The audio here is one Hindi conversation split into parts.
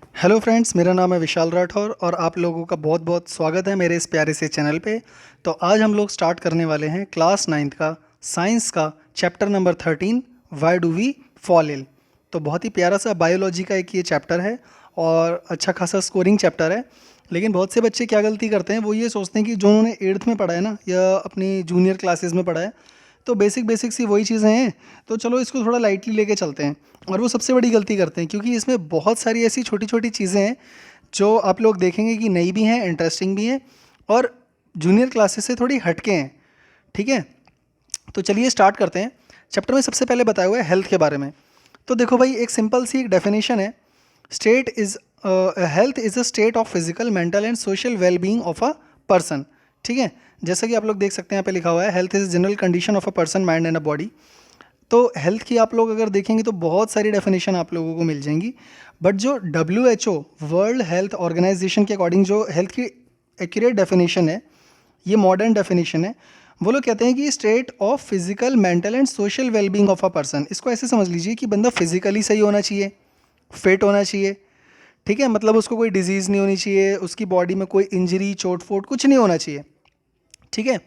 हेलो फ्रेंड्स, मेरा नाम है विशाल राठौर और आप लोगों का बहुत बहुत स्वागत है मेरे इस प्यारे से चैनल पे। तो आज हम लोग स्टार्ट करने वाले हैं क्लास 9th का साइंस का chapter number 13, why do we fall ill. तो बहुत ही प्यारा सा बायोलॉजी का एक ये चैप्टर है और अच्छा खासा स्कोरिंग चैप्टर है। लेकिन बहुत से बच्चे क्या गलती करते हैं, वो ये सोचते हैं कि जो उन्होंने 8th में पढ़ा है ना या अपनी जूनियर क्लासेस में पढ़ा है, तो बेसिक बेसिक सी वही चीज़ें हैं, तो चलो इसको थोड़ा लाइटली लेके चलते हैं। और वो सबसे बड़ी गलती करते हैं, क्योंकि इसमें बहुत सारी ऐसी छोटी छोटी चीज़ें हैं जो आप लोग देखेंगे कि नई भी हैं, इंटरेस्टिंग भी हैं और जूनियर क्लासेस से थोड़ी हटके हैं। ठीक है, तो चलिए स्टार्ट करते हैं। चैप्टर में सबसे पहले बताया हुआ है हेल्थ के बारे में। तो देखो भाई, एक सिंपल सी एक डेफिनेशन है। State is health is a state of physical, mental and social well being of a person. ठीक है, जैसा कि आप लोग देख सकते हैं यहाँ पे लिखा हुआ है, health is general condition of a person, mind and a body. तो हेल्थ की आप लोग अगर देखेंगे तो बहुत सारी डेफिनेशन आप लोगों को मिल जाएंगी। बट जो WHO, वर्ल्ड हेल्थ ऑर्गेनाइजेशन के अकॉर्डिंग जो हेल्थ की एक्यूरेट डेफिनेशन है, ये मॉडर्न डेफिनेशन है। वो लोग कहते हैं कि state of physical, mental and social wellbeing of a person. इसको ऐसे समझ लीजिए कि बंदा फिजिकली सही होना चाहिए, फिट होना चाहिए। ठीक है, मतलब उसको कोई डिजीज़ नहीं होनी चाहिए, उसकी बॉडी में कोई इंजरी, चोट फोट कुछ नहीं होना चाहिए। ठीक है,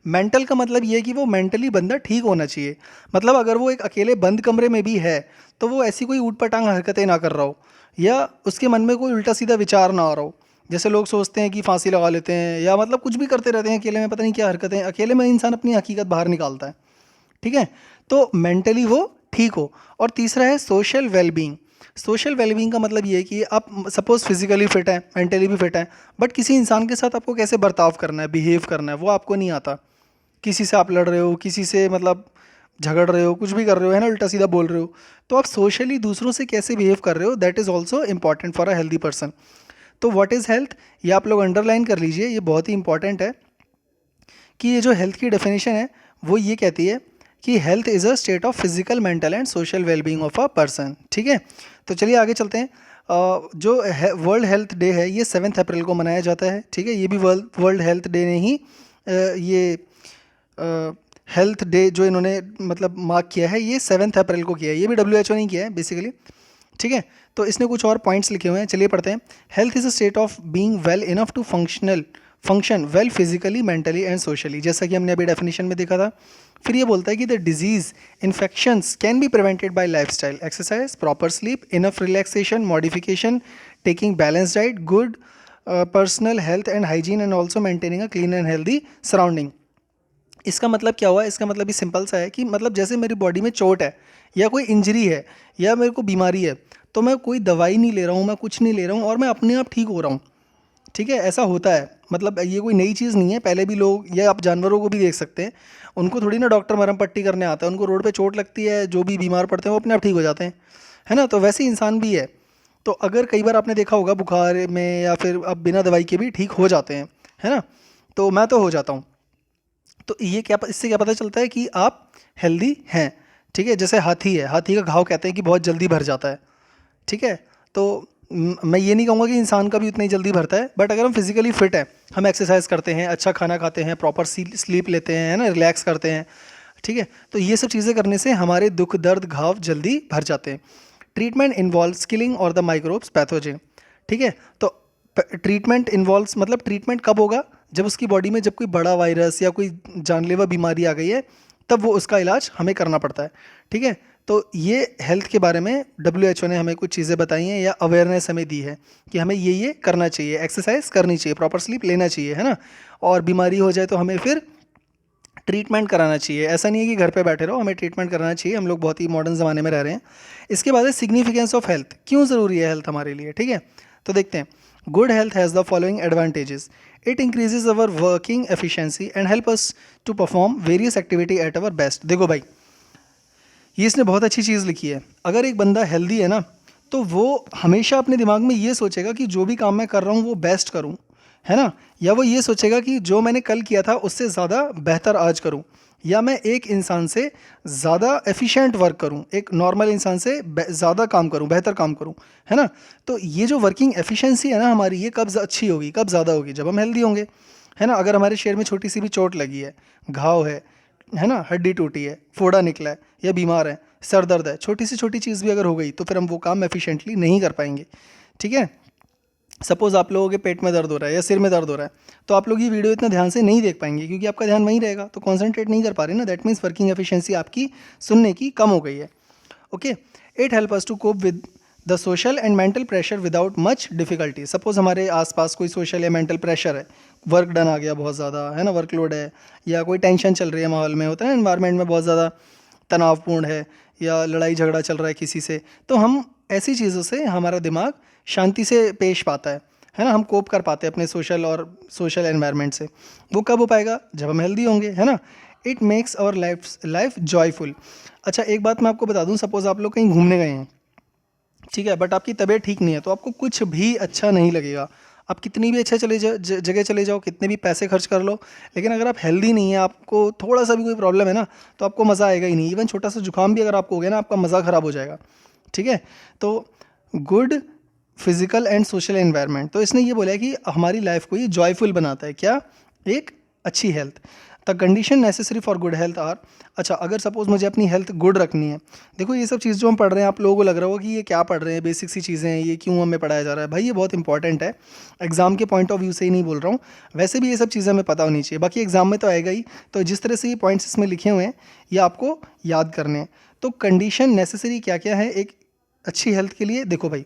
मेंटल का मतलब ये है कि वो मेंटली बंदा ठीक होना चाहिए। मतलब अगर वो एक अकेले बंद कमरे में भी है तो वो ऐसी कोई ऊट पटांग हरकतें ना कर रहा हो, या उसके मन में कोई उल्टा सीधा विचार ना आ रहा हो। जैसे लोग सोचते हैं कि फांसी लगा लेते हैं या मतलब कुछ भी करते रहते हैं अकेले में, पता नहीं क्या हरकतें। अकेले में इंसान अपनी हकीकत बाहर निकालता है। ठीक है, तो मेंटली वो ठीक हो। और तीसरा है सोशल वेलबींग। सोशल वेलबींग का मतलब ये है कि आप सपोज फिजिकली फिट है, मेंटली भी फिट है, बट किसी इंसान के साथ आपको कैसे बर्ताव करना है, बिहेव करना है, वो आपको नहीं आता। किसी से आप लड़ रहे हो, किसी से मतलब झगड़ रहे हो, कुछ भी कर रहे हो, है ना, उल्टा सीधा बोल रहे हो, तो आप सोशली दूसरों से कैसे बिहेव कर रहे हो, that is also important for a healthy person. तो व्हाट इज़ हेल्थ, ये आप लोग अंडरलाइन कर लीजिए, ये बहुत ही इंपॉर्टेंट है। कि ये जो हेल्थ की डेफिनेशन है वो ये कहती है कि health is a state of physical, mental and social wellbeing of a person. ठीक है, तो चलिए आगे चलते हैं। जो वर्ल्ड हेल्थ डे है ये 7 अप्रैल को मनाया जाता है। ठीक है, ये भी वर्ल्ड हेल्थ डे ने ही ये हेल्थ डे जो इन्होंने मतलब मार्क किया है, ये 7 अप्रैल को किया है। ये भी WHO ने किया है बेसिकली। ठीक है, तो इसने कुछ और पॉइंट्स लिखे हुए हैं, चलिए पढ़ते हैं। Health is a state of being well enough to function well physically, mentally and socially, जैसा कि हमने अभी डेफिनेशन में देखा था। फिर ये बोलता है कि the disease infections can be prevented bye lifestyle, exercise, proper sleep, enough relaxation, modification, taking balance diet, good personal health and hygiene, and also maintaining a clean and healthy surrounding. इसका मतलब क्या हुआ, इसका मतलब भी सिंपल सा है कि मतलब जैसे मेरी बॉडी में चोट है या कोई इंजरी है या मेरे को बीमारी है, तो मैं कोई दवाई नहीं ले रहा हूँ, मैं कुछ नहीं ले रहा हूँ और मैं अपने आप ठीक हो रहा हूँ। ठीक है, ऐसा होता है। मतलब ये कोई नई चीज़ नहीं है, पहले भी लोग, या आप जानवरों को भी देख सकते हैं, उनको थोड़ी ना डॉक्टर मरहम पट्टी करने आता है, उनको रोड पे चोट लगती है, जो भी बीमार पड़ते हैं वो अपने आप ठीक हो जाते हैं, है ना। तो वैसे ही इंसान भी है। तो अगर कई बार आपने देखा होगा बुखार में या फिर अब बिना दवाई के भी ठीक हो जाते हैं, है ना। तो मैं तो हो जाता हूँ। तो ये क्या, इससे क्या पता चलता है कि आप हेल्दी हैं। ठीक है, जैसे हाथी है, हाथी का घाव कहते हैं कि बहुत जल्दी भर जाता है। ठीक है, तो मैं ये नहीं कहूँगा कि इंसान का भी उतना ही जल्दी भरता है, बट अगर हम फिजिकली फिट हैं, हम एक्सरसाइज करते हैं, अच्छा खाना खाते हैं, प्रॉपर स्लीप लेते हैं, है ना, रिलैक्स करते हैं। ठीक है, तो ये सब चीज़ें करने से हमारे दुख दर्द घाव जल्दी भर जाते हैं। ट्रीटमेंट इन्वॉल्व्स किलिंग और द माइक्रोब्स पैथोजन। ठीक है, तो ट्रीटमेंट इन्वॉल्व्स मतलब ट्रीटमेंट कब होगा, जब उसकी बॉडी में जब कोई बड़ा वायरस या कोई जानलेवा बीमारी आ गई है, तब वो उसका इलाज हमें करना पड़ता है। ठीक है, तो ये हेल्थ के बारे में WHO ने हमें कुछ चीज़ें बताई हैं या अवेयरनेस हमें दी है कि हमें ये करना चाहिए, एक्सरसाइज करनी चाहिए, प्रॉपर स्लीप लेना चाहिए, है ना। और बीमारी हो जाए तो हमें फिर ट्रीटमेंट कराना चाहिए। ऐसा नहीं है कि घर पे बैठे रहो, हमें ट्रीटमेंट कराना चाहिए। हम लोग बहुत ही मॉडर्न ज़माने में रह रहे हैं। इसके बाद है सिग्निफिकेंस ऑफ हेल्थ, क्यों ज़रूरी है हेल्थ हमारे लिए। ठीक है, तो देखते हैं। Good health has the following advantages. It increases our working efficiency and help us to perform various activity at our best. देखो भाई, ये इसने बहुत अच्छी चीज़ लिखी है। अगर एक बंदा हेल्दी है ना, तो वो हमेशा अपने दिमाग में ये सोचेगा कि जो भी काम मैं कर रहा हूँ वो बेस्ट करूँ, है ना। या वो ये सोचेगा कि जो मैंने कल किया था उससे ज़्यादा बेहतर आज करूँ, या मैं एक इंसान से ज़्यादा एफिशिएंट वर्क करूँ, एक नॉर्मल इंसान से ज़्यादा काम करूँ, बेहतर काम करूँ, है ना। तो ये जो वर्किंग एफिशिएंसी है ना हमारी, ये कब अच्छी होगी, कब ज़्यादा होगी, जब हम हेल्दी होंगे, है ना। अगर हमारे शरीर में छोटी सी भी चोट लगी है, घाव है ना, हड्डी टूटी है, फोड़ा निकला है, या बीमार है, सर दर्द है, छोटी सी छोटी चीज़ भी अगर हो गई तो फिर हम वो काम एफिशिएंटली नहीं कर पाएंगे। ठीक है। सपोज़ आप लोगों के पेट में दर्द हो रहा है या सिर में दर्द हो रहा है, तो आप लोग ये वीडियो इतना ध्यान से नहीं देख पाएंगे क्योंकि आपका ध्यान वहीं रहेगा, तो कॉन्सेंट्रेट नहीं कर पा रहे ना, दैट मीन्स वर्किंग एफिशिएंसी आपकी सुनने की कम हो गई है। Okay, it help us to cope with the social and mental pressure without much difficulty. Suppose हमारे आसपास कोई सोशल या मेंटल प्रेशर है, वर्क डन आ गया बहुत ज़्यादा है ना, वर्कलोड है, या कोई टेंशन चल रही है माहौल में, होता है ना एनवायरनमेंट में बहुत ज़्यादा तनावपूर्ण है, या लड़ाई झगड़ा चल रहा है किसी से, तो हम ऐसी चीज़ों से हमारा दिमाग शांति से पेश पाता है ना, हम कोप कर पाते हैं अपने सोशल एनवायरनमेंट से। वो कब हो पाएगा? जब हम हेल्दी होंगे, है ना। It makes our life joyful. अच्छा, एक बात मैं आपको बता दूं, सपोज आप लोग कहीं घूमने गए हैं, ठीक है, बट आपकी तबीयत ठीक नहीं है, तो आपको कुछ भी अच्छा नहीं लगेगा। आप कितनी भी अच्छा जगह चले जाओ, कितने भी पैसे खर्च कर लो, लेकिन अगर आप हेल्दी नहीं है, आपको थोड़ा सा भी कोई प्रॉब्लम है ना, तो आपको मज़ा आएगा ही नहीं। इवन छोटा सा जुकाम भी अगर आपको हो गया ना, आपका मज़ा ख़राब हो जाएगा। ठीक है, तो good physical and social environment, तो इसने ये बोला है कि हमारी लाइफ को ये जॉयफुल बनाता है। क्या? एक अच्छी health. The condition necessary for good health are, अच्छा अगर सपोज मुझे अपनी हेल्थ गुड रखनी है, देखो ये सब चीज़ जो हम पढ़ रहे हैं, आप लोगों को लग रहा होगा कि ये क्या पढ़ रहे हैं, बेसिक सी चीज़ें हैं, ये क्यों हमें पढ़ाया जा रहा है। भाई ये बहुत इंपॉर्टेंट है, एग्जाम के पॉइंट ऑफ व्यू से ही नहीं बोल रहा हूँ, वैसे भी ये सब चीज़ें हमें पता होनी चाहिए, बाकी एग्जाम में तो आएगा ही। तो जिस तरह से ये पॉइंट्स इसमें लिखे हुए हैं, ये आपको याद करने हैं। तो कंडीशन नेसेसरी क्या क्या है एक अच्छी हेल्थ के लिए? देखो भाई,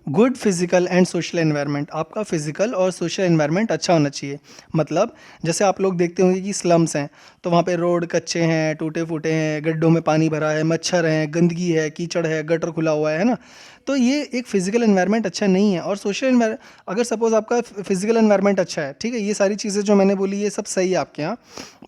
good physical and social environment, आपका फिजिकल और सोशल एनवायरनमेंट अच्छा होना चाहिए। मतलब जैसे आप लोग देखते होंगे कि स्लम्स हैं, तो वहाँ पे रोड कच्चे हैं, टूटे फूटे हैं, गड्ढों में पानी भरा है, मच्छर हैं, गंदगी है, कीचड़ है, गटर खुला हुआ है ना, तो ये एक फिजिकल एनवायरनमेंट अच्छा नहीं है। और सोशल एनवायरनमेंट, अगर सपोज आपका फिजिकल एनवायरनमेंट अच्छा है, ठीक है, ये सारी चीज़ें जो मैंने बोली ये सब सही है आपके यहाँ,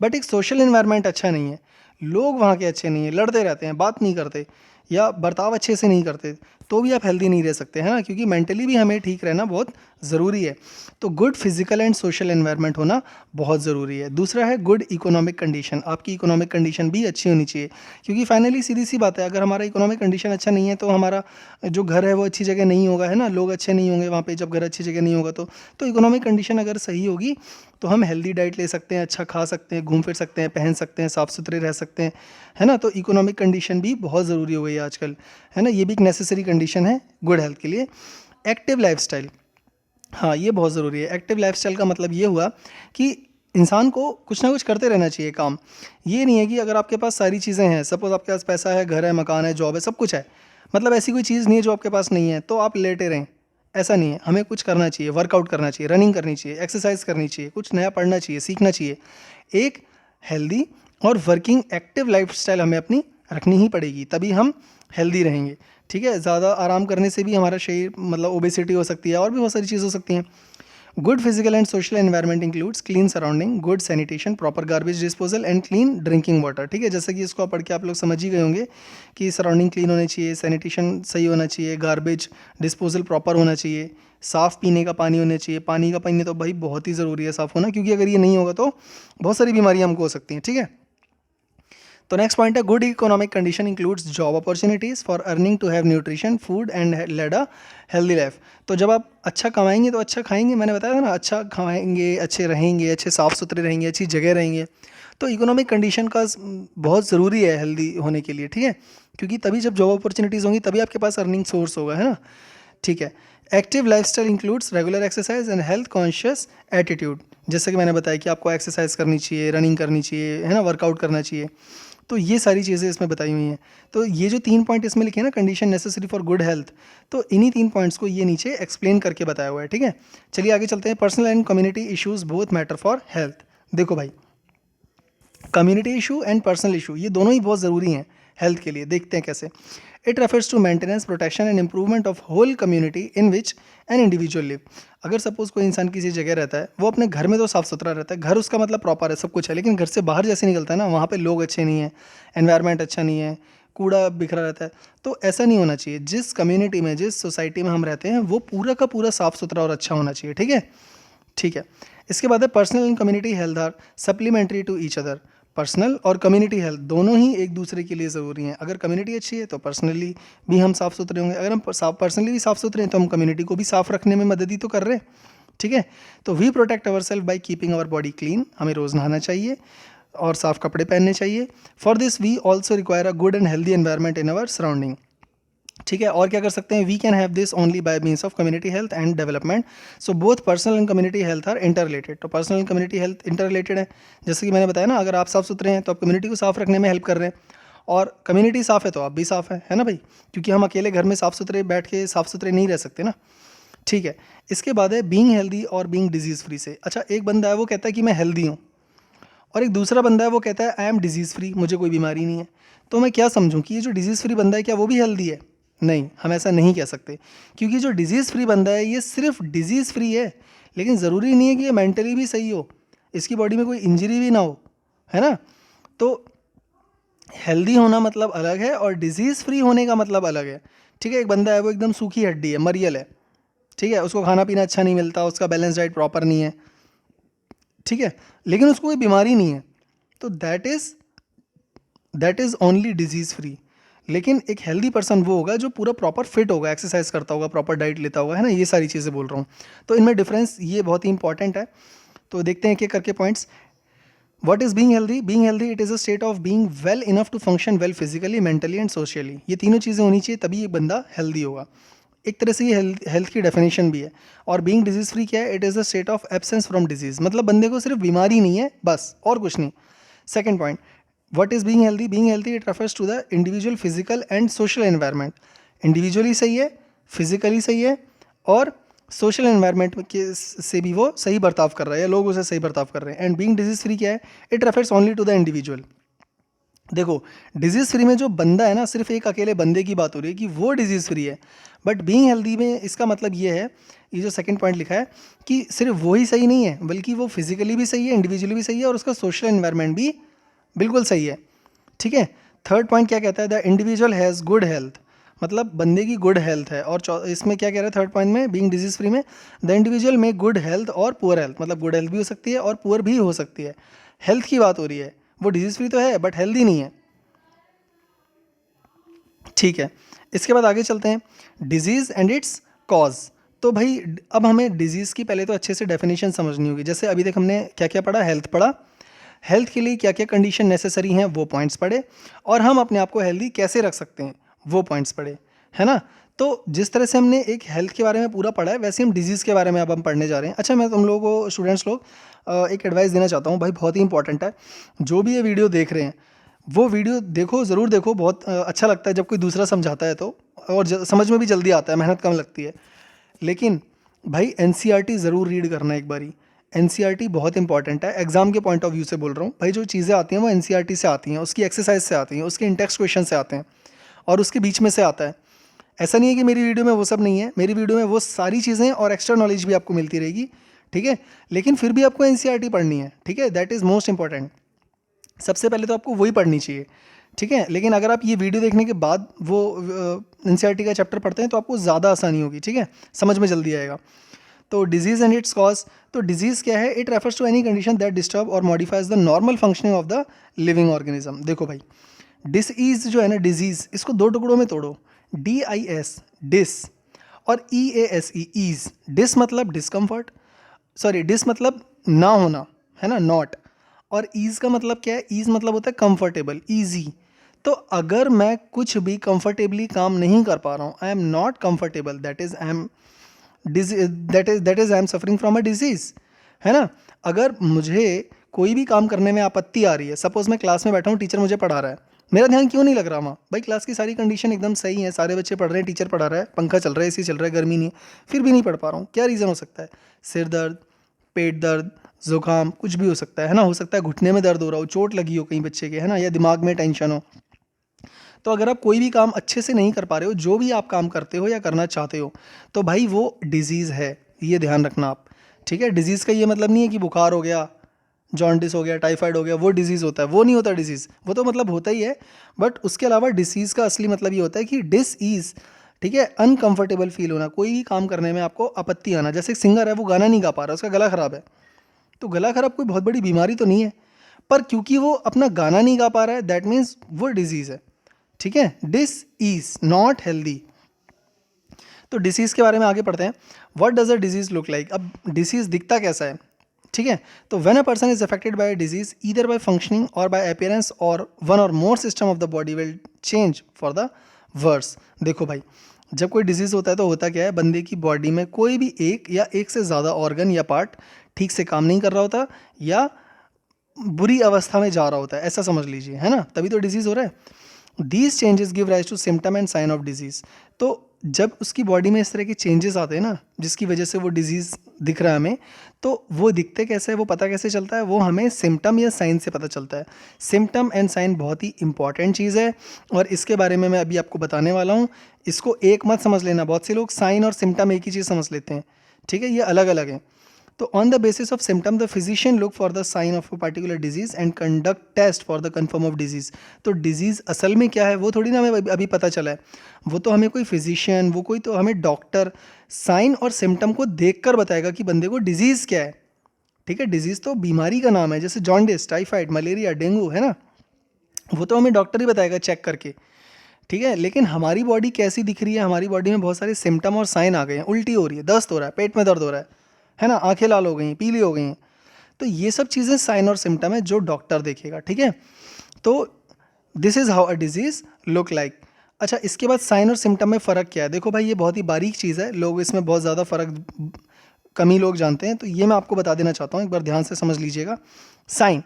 बट एक सोशल एनवायरनमेंट अच्छा नहीं है, लोग वहाँ के अच्छे नहीं हैं, लड़ते रहते हैं, बात नहीं करते, या बर्ताव अच्छे से नहीं करते, तो भी आप हेल्दी नहीं रह सकते, है ना, क्योंकि मेंटली भी हमें ठीक रहना बहुत ज़रूरी है। तो good physical and social environment होना बहुत ज़रूरी है। दूसरा है गुड इकोनॉमिक कंडीशन, आपकी इकोनॉमिक कंडीशन भी अच्छी होनी चाहिए, क्योंकि फाइनली सीधी सी बात है, अगर हमारा इकोनॉमिक कंडीशन अच्छा नहीं है तो हमारा जो घर है वो अच्छी जगह नहीं होगा, है ना, लोग अच्छे नहीं होंगे वहाँ पे, जब घर अच्छी जगह नहीं होगा तो इकोनॉमिक कंडीशन अगर सही होगी तो हम हेल्दी डाइट ले सकते हैं, अच्छा खा सकते हैं, घूम फिर सकते हैं, पहन सकते हैं, साफ़ सुथरे रह सकते हैं, है ना। तो इकोनॉमिक कंडीशन भी बहुत ज़रूरी हो गई है आजकल, है ना, ये भी एक नेसेसरी कंडीशन है गुड हेल्थ के लिए। एक्टिव लाइफस्टाइल, हाँ ये बहुत ज़रूरी है। एक्टिव लाइफस्टाइल का मतलब ये हुआ कि इंसान को कुछ ना कुछ करते रहना चाहिए काम। ये नहीं है कि अगर आपके पास सारी चीज़ें हैं, सपोज़ आपके पास पैसा है, घर है, मकान है, जॉब है, सब कुछ है, मतलब ऐसी कोई चीज़ नहीं है जो आपके पास नहीं है, तो आप लेटे रहें, ऐसा नहीं है। हमें कुछ करना चाहिए, वर्कआउट करना चाहिए, रनिंग करनी चाहिए, एक्सरसाइज करनी चाहिए, कुछ नया पढ़ना चाहिए, सीखना चाहिए। एक हेल्दी और वर्किंग एक्टिव लाइफस्टाइल हमें अपनी रखनी ही पड़ेगी, तभी हम हेल्दी रहेंगे। ठीक है, ज़्यादा आराम करने से भी हमारा शरीर मतलब ओबेसिटी हो सकती है, और भी बहुत सारी चीज़ हो सकती हैं। Good physical and social environment includes clean surrounding, good sanitation, proper garbage disposal and clean drinking water. ठीक है, जैसे कि इसको पढ़ के आप लोग समझ ही गए होंगे कि सराउंडिंग क्लीन होनी चाहिए, सैनिटेशन सही होना चाहिए, गार्बेज डिस्पोजल प्रॉपर होना चाहिए, साफ़ पीने का पानी होना चाहिए। पानी का पानी तो भाई बहुत ही ज़रूरी है साफ़ होना, क्योंकि अगर ये नहीं होगा तो बहुत सारी बीमारियाँ हमको हो सकती हैं। ठीक है, तो नेक्स्ट पॉइंट है good economic condition includes job opportunities for earning to have nutrition food and led a healthy life. तो जब आप अच्छा कमाएंगे तो अच्छा खाएंगे, मैंने बताया था ना, अच्छा खाएंगे, अच्छे रहेंगे, अच्छे साफ़ सुथरे रहेंगे, अच्छी जगह रहेंगे, तो इकोनॉमिक कंडीशन का बहुत ज़रूरी है हेल्दी होने के लिए। ठीक है, क्योंकि तभी जब जॉब अपॉर्चुनिटीज़ होंगी तभी आपके पास अर्निंग सोर्स होगा, है ना। ठीक है, active lifestyle includes regular exercise and health conscious attitude. जैसे कि मैंने बताया कि आपको एक्सरसाइज करनी चाहिए, रनिंग करनी चाहिए, है ना, वर्कआउट करना चाहिए, तो ये सारी चीज़ें इसमें बताई हुई हैं। तो ये जो 3 पॉइंट इसमें लिखे हैं ना, condition necessary for good health, तो इन्हीं 3 पॉइंट्स को ये नीचे एक्सप्लेन करके बताया हुआ है। ठीक है, चलिए आगे चलते हैं। Personal and community issues both matter for health. देखो भाई, community issue and personal issue ये दोनों ही बहुत ज़रूरी हैं हेल्थ के लिए। देखते हैं कैसे। It refers to maintenance, protection and improvement of whole community in which an individual live. अगर सपोज कोई इंसान किसी जगह रहता है, वो अपने घर में तो साफ़ सुथरा रहता है, घर उसका मतलब प्रॉपर है, सब कुछ है, लेकिन घर से बाहर जैसे निकलता है ना, वहाँ पे लोग अच्छे नहीं हैं, एनवायरनमेंट अच्छा नहीं है, कूड़ा बिखरा रहता है, तो ऐसा नहीं होना चाहिए। जिस कम्युनिटी में, जिस सोसाइटी में हम रहते हैं, वो पूरा का पूरा साफ़ सुथरा और अच्छा होना चाहिए। ठीक है, ठीक है। इसके बाद है personal and community health are supplementary to each other. Personal और कम्युनिटी हेल्थ दोनों ही एक दूसरे के लिए ज़रूरी हैं। अगर कम्युनिटी अच्छी है तो पर्सनली भी हम साफ़ सुथरे होंगे, अगर हम पर्सनली भी साफ़ सुथरे हैं तो हम कम्युनिटी को भी साफ़ रखने में मदद ही तो कर रहे हैं। ठीक है, तो we protect our self by keeping our body clean, हमें रोज़ नहाना चाहिए और साफ़ कपड़े पहनने चाहिए। For this we also require a good and healthy environment in our surrounding. ठीक है। और क्या कर सकते हैं, we can have this only by means of community health and development. So both personal and community health are interrelated. तो personal and community health inter related है, जैसे कि मैंने बताया ना, अगर आप साफ सुथरे हैं तो आप कम्युनिटी को साफ रखने में हेल्प कर रहे हैं, और कम्युनिटी साफ है तो आप भी साफ है ना भाई, क्योंकि हम अकेले घर में साफ सुथरे बैठ के साफ सुथरे नहीं रह सकते ना। ठीक है। इसके बाद है बीइंग हेल्दी और बीइंग डिजीज़ फ्री से। अच्छा, एक बंदा है वो कहता है कि मैं हेल्दी हूँ, और एक दूसरा बंदा है वो कहता है आई एम डिजीज़ फ्री, मुझे कोई बीमारी नहीं है। तो मैं क्या समझूं कि ये जो डिजीज़ फ्री बंदा है क्या वो भी हेल्दी है? नहीं, हम ऐसा नहीं कह सकते, क्योंकि जो डिजीज़ फ्री बंदा है ये सिर्फ डिजीज़ फ्री है, लेकिन ज़रूरी नहीं है कि ये मेंटली भी सही हो, इसकी बॉडी में कोई इंजरी भी ना हो, है ना। तो हेल्दी होना मतलब अलग है और डिजीज़ फ्री होने का मतलब अलग है। ठीक है। एक बंदा है वो एकदम सूखी हड्डी है, मरियल है, ठीक है, उसको खाना पीना अच्छा नहीं मिलता, उसका बैलेंस डाइट प्रॉपर नहीं है, ठीक है, लेकिन उसको कोई बीमारी नहीं है, तो that is only disease free. लेकिन एक हेल्दी पर्सन वो होगा जो पूरा प्रॉपर फिट होगा, एक्सरसाइज करता होगा, प्रॉपर डाइट लेता होगा, है ना। ये सारी चीज़ें बोल रहा हूँ, तो इनमें डिफरेंस ये बहुत ही इंपॉर्टेंट है। तो देखते हैं एक एक करके points. What is being healthy? Being healthy it is a state of being well enough to function well physically, mentally and socially. ये तीनों चीज़ें होनी चाहिए तभी एक बंदा हेल्दी होगा। एक तरह से ये हेल्थ की डेफिनेशन भी है। और बीइंग डिजीज़ फ्री क्या है? It is a state of absence from disease, मतलब बंदे को सिर्फ बीमारी नहीं है बस, और कुछ नहीं। Second point, what is being healthy? Being healthy it refers to the individual physical and social environment. Individually सही है, फिजिकली सही है, और सोशल एनवायरनमेंट के से भी वो सही बर्ताव कर रहा है या लोग उसे सही बर्ताव कर रहे हैं। एंड बीइंग डिजीज़ फ्री क्या है? It refers only to the individual. देखो, डिजीज़ फ्री में जो बंदा है ना, सिर्फ एक अकेले बंदे की बात हो रही है कि वो डिजीज़ फ्री है, बट बीइंग हेल्दी में इसका मतलब ये है, ये जो सेकंड पॉइंट लिखा है, कि सिर्फ वो ही सही नहीं है बल्कि वो फिजिकली भी सही है, इंडिविजुअली भी सही है, और उसका सोशल एनवायरनमेंट भी बिल्कुल सही है। ठीक है। थर्ड पॉइंट क्या कहता है? The individual has good health, मतलब बंदे की गुड हेल्थ है। और इसमें क्या कह रहा है थर्ड पॉइंट में, बीइंग डिजीज़ फ्री में, द इंडिविजुअल में गुड हेल्थ और पुअर हेल्थ, मतलब गुड हेल्थ भी हो सकती है और पुअर भी हो सकती है। हेल्थ की बात हो रही है, वो डिजीज़ फ्री तो है बट हेल्दी नहीं है। ठीक है। इसके बाद आगे चलते हैं, डिजीज़ एंड इट्स कॉज। तो भाई अब हमें डिजीज़ की पहले तो अच्छे से डेफिनेशन समझनी होगी। जैसे अभी तक हमने क्या क्या पढ़ा? हेल्थ पढ़ा, हेल्थ के लिए क्या क्या कंडीशन नेसेसरी हैं वो पॉइंट्स पढ़े, और हम अपने आप को हेल्दी कैसे रख सकते हैं वो पॉइंट्स पढ़े, है ना। तो जिस तरह से हमने एक हेल्थ के बारे में पूरा पढ़ा है, वैसे हम डिजीज़ के बारे में अब हम पढ़ने जा रहे हैं। अच्छा, मैं तुम लोगों को स्टूडेंट्स लोग एक एडवाइस देना चाहता हूँ भाई, बहुत ही इंपॉर्टेंट है। जो भी ये वीडियो देख रहे हैं वो वीडियो देखो, ज़रूर देखो, बहुत अच्छा लगता है जब कोई दूसरा समझाता है तो, और समझ में भी जल्दी आता है, मेहनत कम लगती है। लेकिन भाई एनसीईआरटी ज़रूर रीड करना एक बारी। एनसीईआरटी बहुत इंपॉर्टेंट है, एग्जाम के पॉइंट ऑफ व्यू से बोल रहा हूँ भाई। जो चीज़ें आती हैं वो एनसीईआरटी से आती हैं, उसकी एक्सरसाइज से आती हैं, उसके इंटेक्स्ट क्वेश्चन से आते हैं, और उसके बीच में से आता है। ऐसा नहीं है कि मेरी वीडियो में वो सब नहीं है, मेरी वीडियो में वो सारी चीज़ें और एक्स्ट्रा नॉलेज भी आपको मिलती रहेगी, ठीक है। लेकिन फिर भी आपको एनसीईआरटी पढ़नी है, ठीक है, दैट इज़ मोस्ट इंपॉर्टेंट। सबसे पहले तो आपको वही पढ़नी चाहिए, ठीक है। लेकिन अगर आप ये वीडियो देखने के बाद वो एनसीईआरटी का चैप्टर पढ़ते हैं तो आपको ज़्यादा आसानी होगी, ठीक है, समझ में जल्दी आएगा। तो डिजीज़ एंड इट्स कॉज, तो डिजीज़ क्या है? It refers to any condition that disturb और modifies the normal functioning of the living organism. देखो भाई, डिसईज जो है ना, डिजीज़, इसको दो टुकड़ों में तोड़ो, DIS डिस, और EASE ईज। डिस मतलब डिस्कम्फर्ट, सॉरी, डिस मतलब ना होना, है ना, नॉट। और ईज का मतलब क्या है? ईज मतलब होता है कंफर्टेबल, ईजी। तो अगर मैं कुछ भी कंफर्टेबली काम नहीं कर पा रहा हूँ, I am not comfortable, that is I am suffering from a disease, है ना। अगर मुझे कोई भी काम करने में आपत्ति आ रही है, सपोज मैं क्लास में बैठा हूँ, टीचर मुझे पढ़ा रहा है, मेरा ध्यान क्यों नहीं लग रहा वहाँ? भाई क्लास की सारी कंडीशन एकदम सही है, सारे बच्चे पढ़ रहे हैं, टीचर पढ़ा रहा है, पंखा चल रहा है, AC चल रहा है, गर्मी नहीं है, फिर भी नहीं पढ़ पा रहा हूँ। क्या रीज़न हो सकता है? सिर दर्द, पेट दर्द, जुकाम, कुछ भी हो सकता है ना। हो सकता है घुटने में दर्द हो रहा हो, चोट लगी हो कहीं बच्चे के, है ना, या दिमाग में टेंशन हो। तो अगर आप कोई भी काम अच्छे से नहीं कर पा रहे हो, जो भी आप काम करते हो या करना चाहते हो, तो भाई वो डिजीज़ है, ये ध्यान रखना आप, ठीक है। डिजीज़ का ये मतलब नहीं है कि बुखार हो गया, जॉन्डिस हो गया, टाइफाइड हो गया, वो डिजीज़ होता है, वो नहीं होता डिजीज़, वो तो मतलब होता ही है। बट उसके अलावा डिसीज़ का असली मतलब ये होता है कि डिस ईज, ठीक है, अनकंफर्टेबल फील होना, कोई भी काम करने में आपको आपत्ति आना। जैसे एक सिंगर है, वो गाना नहीं गा पा रहा, उसका गला खराब है, तो गला खराब कोई बहुत बड़ी बीमारी तो नहीं है, पर क्योंकि वो अपना गाना नहीं गा पा रहा है, दैट मीन्स वो डिजीज़ है, ठीक है। This is not healthy. तो डिसीज़ के बारे में आगे पढ़ते हैं। What does a disease look like? अब डिसीज़ दिखता कैसा है, ठीक है। तो when a person is affected by disease either by functioning और बाय अपीयरेंस और वन और more system of the body will change for the worse. देखो भाई, जब कोई डिजीज़ होता है तो होता क्या है, बंदे की बॉडी में कोई भी एक या एक से ज़्यादा ऑर्गन या पार्ट ठीक से काम नहीं कर रहा होता या बुरी अवस्था में जा रहा होता है, ऐसा समझ लीजिए, है ना, तभी तो डिजीज़ हो रहा है। These changes give rise to symptom and sign of disease. तो जब उसकी बॉडी में इस तरह के चेंजेस आते हैं ना, जिसकी वजह से वो डिजीज़ दिख रहा है हमें, तो वो दिखते कैसे है, वो पता कैसे चलता है, वो हमें सिम्टम या साइन से पता चलता है। सिम्टम एंड साइन बहुत ही इंपॉर्टेंट चीज़ है और इसके बारे में मैं अभी आपको बताने वाला हूँ। इसको एक मत समझ लेना, बहुत से लोग साइन और सिम्टम एक ही चीज़ समझ लेते हैं, ठीक है, ये अलग अलग है। तो on the basis of symptom the physician look for the sign of a particular disease and conduct test for the confirm of disease. तो डिजीज़ असल में क्या है वो थोड़ी ना हमें अभी पता चला है, वो तो हमें कोई फिजिशियन, वो कोई तो हमें डॉक्टर साइन और सिम्टम को देख कर बताएगा कि बंदे को डिजीज़ क्या है, ठीक है। डिजीज़ तो बीमारी का नाम है, जैसे जॉन्डिस, टाइफाइड, मलेरिया, डेंगू, है ना, वो तो हमें डॉक्टर ही बताएगा चेक करके, ठीक है। लेकिन हमारी बॉडी कैसी दिख रही है, हमारी बॉडी में बहुत सारे सिम्टम और साइन आ गए हैं, उल्टी हो रही है, दस्त हो रहा है, पेट में दर्द हो रहा है ना, आंखें लाल हो गई हैं, पीली हो गई हैं, तो ये सब चीज़ें साइन और सिम्टम है जो डॉक्टर देखेगा, ठीक है। तो this is how a disease look like. अच्छा, इसके बाद साइन और सिम्टम में फ़र्क क्या है, देखो भाई ये बहुत ही बारीक चीज़ है, लोग इसमें बहुत ज़्यादा फ़र्क कम ही लोग जानते हैं, तो ये मैं आपको बता देना चाहता हूँ, एक बार ध्यान से समझ लीजिएगा। Sign,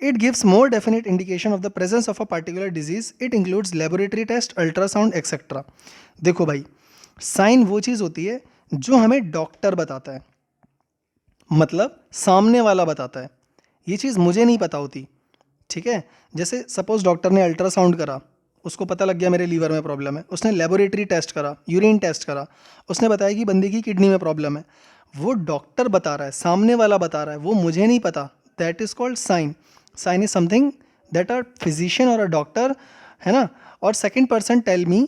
it gives more definite indication of the presence of a particular disease. It includes laboratory test, ultrasound, etc. देखो भाई, साइन वो चीज़ होती है जो हमें डॉक्टर बताता है, मतलब सामने वाला बताता है, ये चीज़ मुझे नहीं पता होती, ठीक है। जैसे सपोज डॉक्टर ने अल्ट्रासाउंड करा, उसको पता लग गया मेरे लीवर में प्रॉब्लम है, उसने लेबोरेटरी टेस्ट करा, यूरिन टेस्ट करा, उसने बताया कि बंदे की किडनी में प्रॉब्लम है, वो डॉक्टर बता रहा है, सामने वाला बता रहा है, वो मुझे नहीं पता, that is called sign. Sign is something that are physician और अ डॉक्टर, है ना, और सेकेंड पर्सन टेल मी,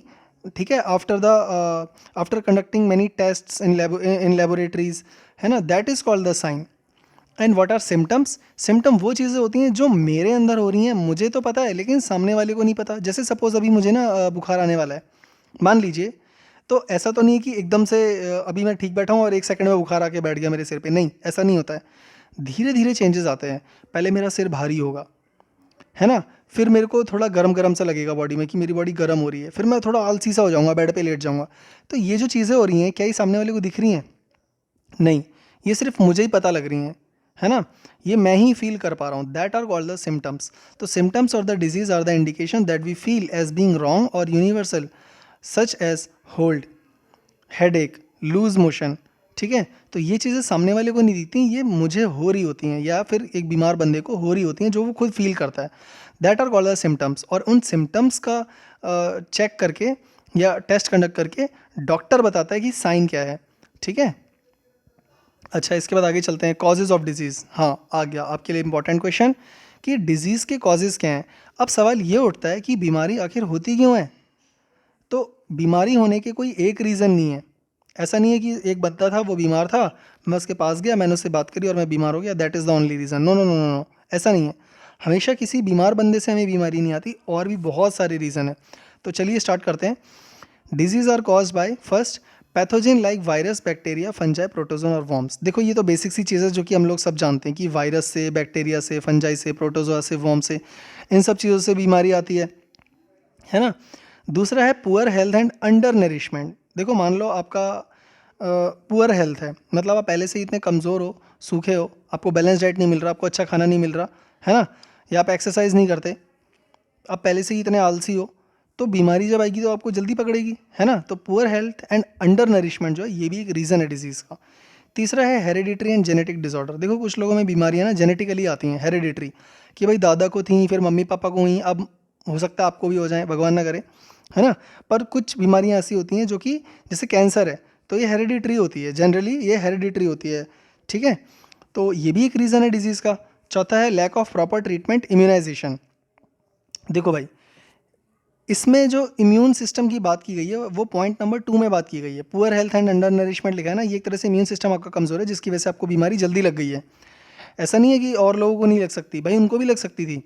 ठीक है, after conducting many test in laboratories, है ना, that is called the sign. And what are symptoms, symptom वो चीज़ें होती हैं जो मेरे अंदर हो रही हैं, मुझे तो पता है लेकिन सामने वाले को नहीं पता। जैसे सपोज़ अभी मुझे ना बुखार आने वाला है, मान लीजिए, तो ऐसा तो नहीं है कि एकदम से अभी मैं ठीक बैठा हूँ और एक सेकंड में बुखार आके बैठ गया मेरे सिर पे, नहीं, ऐसा नहीं होता है। धीरे धीरे चेंजेस आते हैं, पहले मेरा सिर भारी होगा, है ना, फिर मेरे को थोड़ा गरम गरम सा लगेगा बॉडी में कि मेरी बॉडी गर्म हो रही है, फिर मैं थोड़ा आलसी सा हो जाऊँगा, बेड पे लेट जाऊँगा। तो ये जो चीज़ें हो रही हैं, क्या ये सामने वाले को दिख रही हैं? नहीं, ये सिर्फ मुझे ही पता लग रही हैं, है ना, ये मैं ही फील कर पा रहा हूँ, that are called the symptoms. तो सिम्टम्स और the disease are the indication that we feel as being wrong और universal, such as hold, headache, loose motion, ठीक है। तो ये चीज़ें सामने वाले को नहीं दिखती, ये मुझे हो रही होती हैं या फिर एक बीमार बंदे को हो रही होती हैं जो वो खुद फील करता है, that are called the symptoms. और उन सिम्टम्स का चेक करके या टेस्ट कंडक्ट करके डॉक्टर बताता है कि साइन क्या है, ठीक है। अच्छा, इसके बाद आगे चलते हैं, कॉजेज़ ऑफ डिजीज़। हाँ, आ गया आपके लिए इंपॉर्टेंट क्वेश्चन कि डिजीज़ के कॉजेज़ क्या हैं। अब सवाल ये उठता है कि बीमारी आखिर होती क्यों है। तो बीमारी होने के कोई एक रीज़न नहीं है, ऐसा नहीं है कि एक बंदा था, वो बीमार था, मैं उसके पास गया, मैंने उससे बात करी और मैं बीमार हो गया, that is the only reason. No no no no no, ऐसा नहीं है। हमेशा किसी बीमार बंदे से हमें बीमारी नहीं आती, और भी बहुत सारे रीज़न है। तो चलिए स्टार्ट करते हैं। Disease are caused by, first, pathogen like virus, bacteria, fungi, protozoan और वॉर्म्स। देखो ये तो बेसिक सी चीज़ें जो कि हम लोग सब जानते हैं कि वायरस से, बैक्टीरिया से, फंजाई से, प्रोटोजोआ से, वॉर्म से, इन सब चीज़ों से बीमारी आती है ना। दूसरा है poor health and under nourishment. देखो मान लो आपका पुअर हेल्थ है, मतलब आप पहले से ही इतने कमज़ोर हो, सूखे हो, आपको बैलेंस डाइट नहीं मिल रहा, आपको अच्छा खाना नहीं मिल रहा, है ना, या आप एक्सरसाइज नहीं करते, आप पहले से ही इतने आलसी हो, तो बीमारी जब आएगी तो आपको जल्दी पकड़ेगी, है ना। तो poor health and under nourishment जो है, ये भी एक रीज़न है डिजीज़ का। तीसरा है हेरिडिटरी एंड जेनेटिक डिसऑर्डर। देखो कुछ लोगों में बीमारियां ना जेनेटिकली आती हैं, हेरिडिटरी, कि भाई दादा को थी, फिर मम्मी पापा को हुई, अब हो सकता है आपको भी हो जाए, भगवान ना करे, है ना। पर कुछ बीमारियां ऐसी होती हैं जो कि, जैसे कैंसर है, तो ये हेरिडिटरी होती है, जनरली ये हेरिडिटरी होती है, ठीक है। तो ये भी एक रीज़न है डिजीज़ का। चौथा है lack of proper treatment, immunisation. देखो भाई, इसमें जो इम्यून सिस्टम की बात की गई है वो पॉइंट नंबर 2 में बात की गई है। Poor health and under nourishment लिखा है ना, ये एक तरह से इम्यून सिस्टम आपका कमज़ोर है, जिसकी वजह से आपको बीमारी जल्दी लग गई है। ऐसा नहीं है कि और लोगों को नहीं लग सकती, भाई उनको भी लग सकती थी,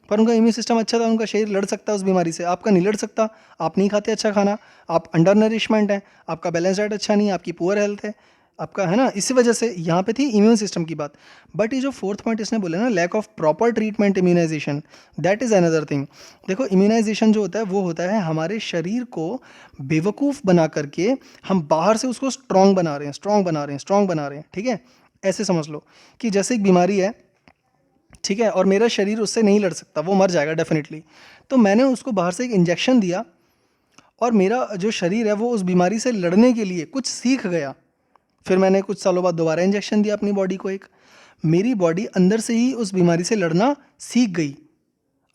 पर उनका इम्यून सिस्टम अच्छा था, उनका शरीर लड़ सकता है उस बीमारी से, आपका नहीं लड़ सकता, आप नहीं खाते अच्छा खाना, आप अंडर नरिशमेंट है, आपका बैलेंस डाइट अच्छा नहीं है, आपकी पुअर हेल्थ है, आपका, है ना। इसी वजह से यहाँ पे थी इम्यून सिस्टम की बात, बट ये जो फोर्थ पॉइंट इसने बोला ना, lack of proper treatment immunisation, that is another thing. देखो इम्यूनाइजेशन जो होता है वो होता है हमारे शरीर को बेवकूफ़ बना करके हम बाहर से उसको स्ट्रांग बना रहे हैं, स्ट्रांग बना रहे हैं, स्ट्रांग बना रहे हैं, ठीक है। ऐसे समझ लो कि जैसे एक बीमारी है, ठीक है, और मेरा शरीर उससे नहीं लड़ सकता, वो मर जाएगा डेफिनेटली, तो मैंने उसको बाहर से एक इंजेक्शन दिया और मेरा जो शरीर है वो उस बीमारी से लड़ने के लिए कुछ सीख गया। फिर मैंने कुछ सालों बाद दोबारा इंजेक्शन दिया अपनी बॉडी को एक, मेरी बॉडी अंदर से ही उस बीमारी से लड़ना सीख गई।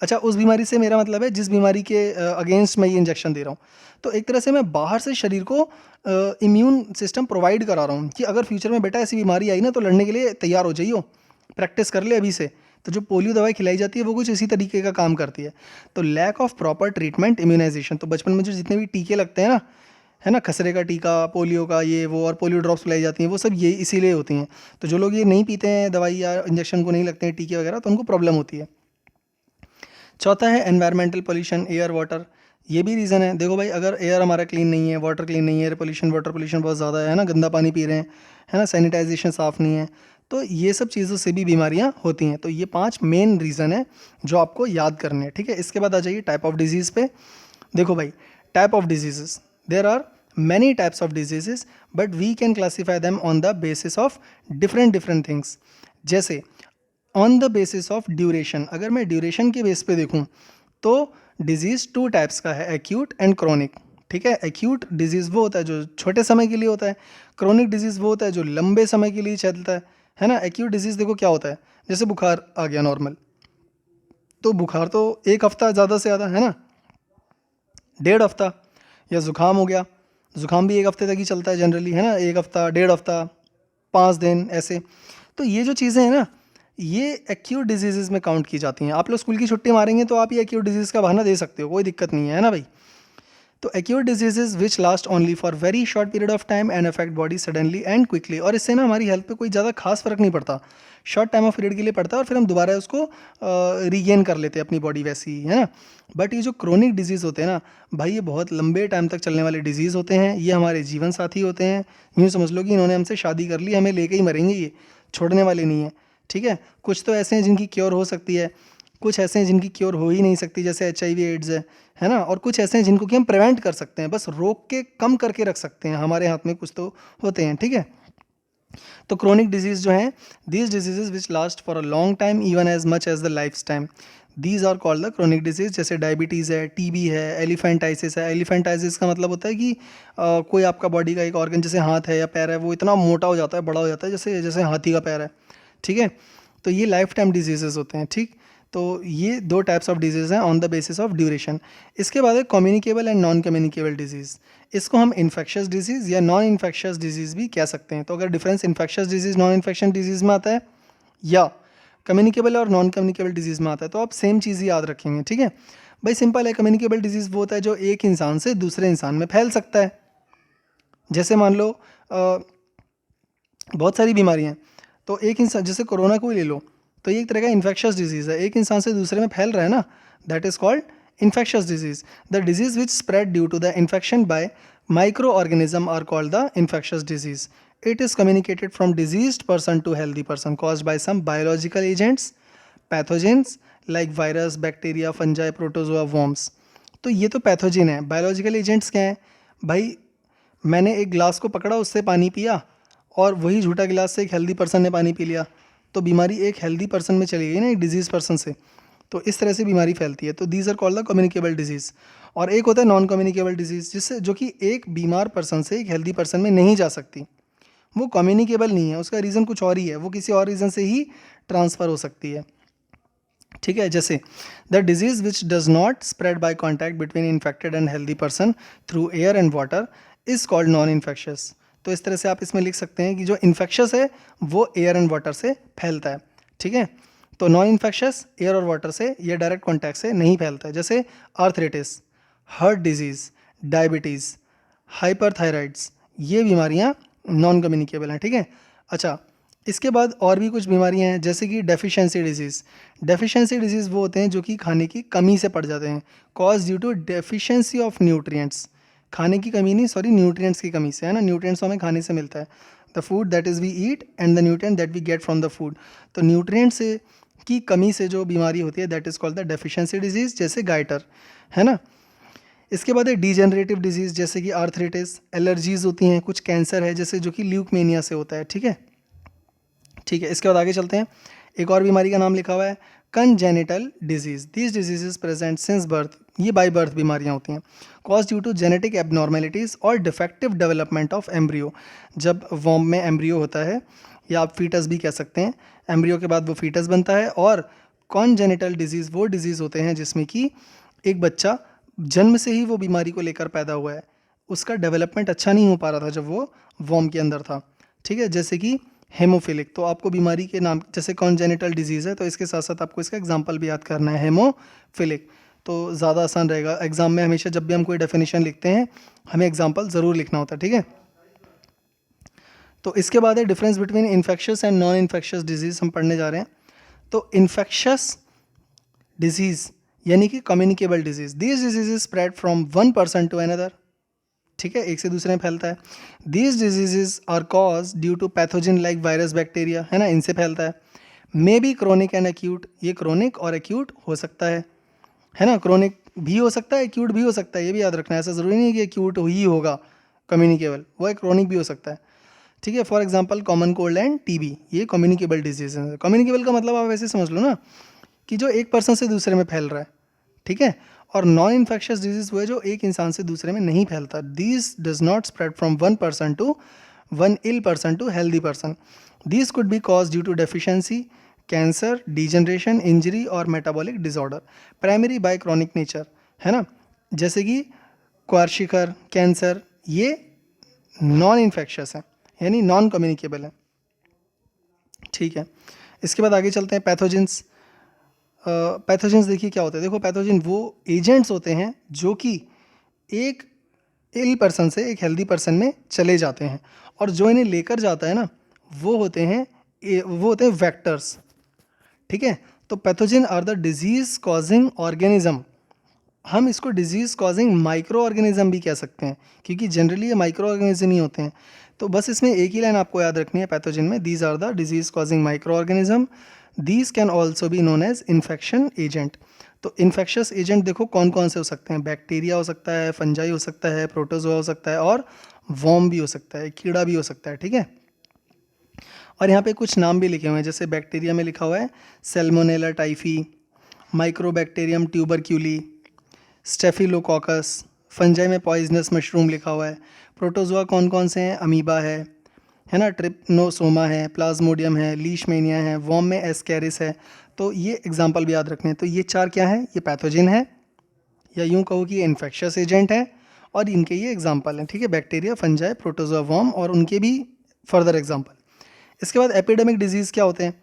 अच्छा, उस बीमारी से मेरा मतलब है जिस बीमारी के अगेंस्ट मैं ये इंजेक्शन दे रहा हूँ। तो एक तरह से मैं बाहर से शरीर को इम्यून सिस्टम प्रोवाइड करा रहा हूँ कि अगर फ्यूचर में बेटा ऐसी बीमारी आई ना तो लड़ने के लिए तैयार हो जाइयो, प्रैक्टिस कर ले अभी से। तो जो पोलियो दवाई खिलाई जाती है वो कुछ इसी तरीके का काम करती है। तो lack of proper treatment immunisation, तो बचपन में जो जितने भी टीके लगते हैं ना, है ना, खसरे का टीका, पोलियो का ये वो, और पोलियो ड्रॉप्स पिलाई जाती हैं, वो सब ये इसीलिए होती हैं। तो जो लोग ये नहीं पीते हैं दवाई या इंजेक्शन को नहीं लगते हैं टीके वगैरह, तो उनको प्रॉब्लम होती है। चौथा है एनवायरमेंटल पोल्यूशन, एयर वाटर, ये भी रीज़न है। देखो भाई, अगर एयर हमारा क्लीन नहीं है, वाटर क्लीन नहीं है, एयर पोल्यूशन, वाटर पोल्यूशन बहुत ज़्यादा है ना, गंदा पानी पी रहे हैं, है ना, सैनिटाइजेशन साफ़ नहीं है, तो ये सब चीज़ों से भी बीमारियां होती हैं। तो ये 5 मेन रीज़न है जो आपको याद करने हैं, ठीक है। इसके बाद आ जाइए टाइप ऑफ डिजीज़ पे। देखो भाई, type of diseases, there are many types of diseases, but we can classify them on the basis of different things. जैसे on the basis of duration, अगर मैं ड्यूरेशन के बेस पे देखूं तो डिजीज़ 2 टाइप्स का है, एक्यूट एंड क्रोनिक, ठीक है। एक्यूट डिजीज़ वो होता है जो छोटे समय के लिए होता है, क्रोनिक डिजीज़ वो होता है जो लंबे समय के लिए चलता है ना। एक्यूट डिजीज़ देखो क्या होता है, जैसे बुखार आ गया नॉर्मल, तो बुखार तो 1 हफ्ता ज़्यादा से ज़्यादा, है ना, 1.5 हफ्ता। या ज़ुकाम हो गया, ज़ुकाम भी 1 हफ्ते तक ही चलता है जनरली, है ना, 1 हफ्ता, 1.5 हफ्ता, 5 दिन ऐसे। तो ये जो चीज़ें हैं ना, ये एक्यूट डिजीज़ में काउंट की जाती हैं। आप लोग स्कूल की छुट्टी मारेंगे तो आप ये एक्यूट डिजीज़ का बहाना दे सकते हो, कोई दिक्कत नहीं है ना भाई। तो acute diseases which last only for very short period of time and affect body suddenly and quickly, और इससे ना हमारी हेल्थ पे कोई ज़्यादा खास फर्क नहीं पड़ता, शॉर्ट टाइम ऑफ पीरियड के लिए पड़ता है और फिर हम दोबारा उसको रीगेन कर लेते हैं अपनी बॉडी वैसी ही, है ना। बट ये जो क्रोनिक डिजीज़ होते हैं ना भाई, ये बहुत लंबे टाइम तक चलने वाले डिजीज़ होते हैं, ये हमारे जीवन साथी होते हैं। यूँ समझ लो कि इन्होंने हमसे शादी कर ली, हमें लेके ही मरेंगे, ये छोड़ने वाले नहीं हैं, ठीक है। कुछ तो ऐसे हैं जिनकी क्योर हो सकती है, कुछ ऐसे हैं जिनकी क्योर हो ही नहीं सकती, जैसे HIV एड्स है ना, और कुछ ऐसे हैं जिनको कि हम प्रिवेंट कर सकते हैं, बस रोक के कम करके रख सकते हैं, हमारे हाथ में कुछ तो होते हैं, ठीक है। तो क्रोनिक डिजीज़ जो हैं, these diseases which last for a long time even as much as the lifetime, these are called the chronic disease. जैसे डायबिटीज़ है, TB है, एलिफेंटाइसिस है। एलिफेंटाइसिस का मतलब होता है कि कोई आपका बॉडी का एक ऑर्गन, जैसे हाथ है या पैर है, वो इतना मोटा हो जाता है, बड़ा हो जाता है, जैसे जैसे हाथी का पैर है, ठीक है। तो ये लाइफ टाइम डिजीजेज होते हैं, ठीक। तो ये 2 टाइप्स ऑफ डिजीज़ हैं on the basis of duration. इसके बाद है communicable and non communicable disease. इसको हम इन्फेक्शियस डिजीज़ या नॉन इन्फेक्शियस डिजीज़ भी कह सकते हैं। तो अगर difference infectious disease non infectious disease में आता है या कम्युनिकेबल और नॉन कम्युनिकेबल डिजीज़ में आता है, तो आप सेम चीज़ ही याद रखेंगे, ठीक है भाई। सिंपल है, कम्युनिकेबल डिजीज़ वो होता है जो एक इंसान से दूसरे इंसान में फैल सकता है। जैसे मान लो बहुत सारी बीमारियाँ हैं, तो एक इंसान, जैसे कोरोना को ही ले लो, तो ये एक तरह का इन्फेक्शियस डिजीज़ है, एक इंसान से दूसरे में फैल रहा है ना, that is called infectious disease. The disease which spread due to the infection by microorganism are called the infectious disease. It is communicated from diseased person to healthy person caused by some biological agents, pathogens like virus, bacteria, fungi, protozoa, worms. तो ये तो पैथोजिन है। बायोलॉजिकल एजेंट्स क्या हैं भाई, मैंने एक ग्लास को पकड़ा, उससे पानी पिया, और वही झूठा गिलास से एक हेल्दी पर्सन ने पानी पी लिया, तो बीमारी एक हेल्दी पर्सन में चली गई ना, एक डिजीज़ पर्सन से। तो इस तरह से बीमारी फैलती है। तो these are called the communicable disease. और एक होता है नॉन कम्युनिकेबल डिजीज़, जिससे जो कि एक बीमार पर्सन से एक हेल्दी पर्सन में नहीं जा सकती, वो कम्युनिकेबल नहीं है, उसका रीज़न कुछ और ही है, वो किसी और रीज़न से ही ट्रांसफ़र हो सकती है, ठीक है। जैसे the disease which does not spread by contact between infected and healthy person through air and water is called non infectious. तो इस तरह से आप इसमें लिख सकते हैं कि जो इन्फेक्शियस है वो एयर एंड वाटर से फैलता है, ठीक है। तो नॉन इन्फेक्शियस एयर और वाटर से या डायरेक्ट कॉन्टैक्ट से नहीं फैलता है। जैसे आर्थराइटिस, हार्ट डिजीज़, डायबिटीज़, हाइपरथायराइड्स, ये बीमारियाँ नॉन कम्युनिकेबल हैं, ठीक है। अच्छा, इसके बाद और भी कुछ बीमारियां हैं, जैसे कि डेफिशिएंसी डिजीज़। डेफिशिएंसी डिजीज़ वो होते हैं जो कि खाने की कमी से पड़ जाते हैं, cause due to deficiency of nutrients. खाने की कमी नहीं, सॉरी, न्यूट्रिएंट्स की कमी से, है ना, न्यूट्रिएंट्स हमें खाने से मिलता है। The food that is we eat and the nutrient that we get from the food. तो न्यूट्रिएंट से की कमी से जो बीमारी होती है that is called the deficiency disease, जैसे गाइटर, है ना। इसके बाद है डीजेनरेटिव डिजीज़, जैसे कि आर्थराइटिस, एलर्जीज होती हैं, कुछ कैंसर है जैसे जो कि ल्यूकमेनिया से होता है, ठीक है। ठीक है, इसके बाद आगे चलते हैं। एक और बीमारी का नाम लिखा हुआ है congenital disease. These diseases present since birth, ये बाई बर्थ बीमारियां होती हैं, cause due to genetic abnormalities और डिफेक्टिव डेवलपमेंट ऑफ एम्ब्रियो। जब वॉम में एम्ब्रियो होता है, या आप फीटस भी कह सकते हैं, एम्ब्रियो के बाद वो फीटस बनता है। और कॉन्जेनिटल डिजीज़ वो डिजीज़ होते हैं जिसमें कि एक बच्चा जन्म से ही वो बीमारी को लेकर पैदा हुआ है, उसका डेवलपमेंट अच्छा नहीं हो पा रहा था जब वो वॉम के अंदर था, ठीक है। जैसे कि हेमोफिलिक, तो आपको बीमारी के नाम, जैसे कॉन्जेनिटल डिजीज़ है तो इसके साथ साथ आपको इसका एग्जांपल भी याद करना है, हेमोफिलिक, तो ज़्यादा आसान रहेगा। एग्जाम में हमेशा जब भी हम कोई डेफिनेशन लिखते हैं हमें एग्जांपल ज़रूर लिखना होता है, ठीक है। तो इसके बाद है difference between infectious and non infectious disease, हम पढ़ने जा रहे हैं। तो इन्फेक्शियस डिजीज़ यानी कि communicable disease, these disease spread from one person to another, ठीक है, एक से दूसरे में फैलता है। These diseases are cause due to pathogen like virus, bacteria, है ना, इनसे फैलता है। May be chronic and acute, ये क्रोनिक और एक्यूट हो सकता है ना, क्रोनिक भी हो सकता है, एक्यूट भी हो सकता है, ये भी याद रखना है। ऐसा ज़रूरी नहीं है कि एक्यूट ही होगा कम्युनिकेबल, वो एक क्रोनिक भी हो सकता है, ठीक है। For example common cold end TB, ये कम्युनिकेबल डिजीज है। कम्युनिकेबल का मतलब आप वैसे समझ लो ना कि जो एक पर्सन से दूसरे में फैल रहा है, ठीक है। और नॉन इन्फेक्शियस डिजीज वो है जो एक इंसान से दूसरे में नहीं फैलता। This does not spread from one person to one ill person to healthy person. This could be cause due to deficiency, cancer, degeneration, injury और metabolic disorder, primary by chronic nature, है ना। जैसे कि क्वार्शिकर, कैंसर, ये नॉन इन्फेक्शियस है, यानी नॉन कम्युनिकेबल है, ठीक है। इसके बाद आगे चलते हैं पैथोजेंस। पैथोजेंस देखिए क्या होता है, देखो पैथोजन वो एजेंट्स होते हैं जो कि एक इल पर्सन से एक हेल्दी पर्सन में चले जाते हैं, और जो इन्हें लेकर जाता है ना वो होते हैं वेक्टर्स, ठीक है। तो pathogen are the disease causing organism, हम इसको डिजीज कॉजिंग माइक्रो ऑर्गेनिज्म भी कह सकते हैं, क्योंकि जनरली ये माइक्रो ऑर्गेनिज्म ही होते हैं। तो बस इसमें एक ही लाइन आपको याद रखनी है पैथोजन में, these are the disease causing microorganism, these can also be known as infection agent. तो इन्फेक्शियस एजेंट देखो कौन कौन से हो सकते हैं, बैक्टीरिया हो सकता है, फंजाई हो सकता है, प्रोटोजोआ हो सकता है, और वॉर्म भी हो सकता है, कीड़ा भी हो सकता है, ठीक है। और यहाँ पे कुछ नाम भी लिखे हुए हैं, जैसे बैक्टीरिया में लिखा हुआ है salmonella typhi, mycobacterium tuberculi, staphylococcus, fungi में पॉइजनस मशरूम लिखा हुआ है। प्रोटोजोआ कौन कौन से हैं, अमीबा है ना, ट्रिप्नोसोमा है, प्लाज्मोडियम है, लीशमेनिया है, वॉर्म में एस्केरिस है। तो ये एग्जाम्पल भी याद रखने हैं। तो ये चार क्या है, ये पैथोजिन है, या यूँ कहो कि ये इन्फेक्शियस एजेंट है, और इनके ये एग्जाम्पल हैं, ठीक है, बैक्टीरिया, फंजाई, प्रोटोजोआ, वॉर्म, और उनके भी फर्दर एग्जाम्पल। इसके बाद एपिडेमिक डिजीज़ क्या होते हैं,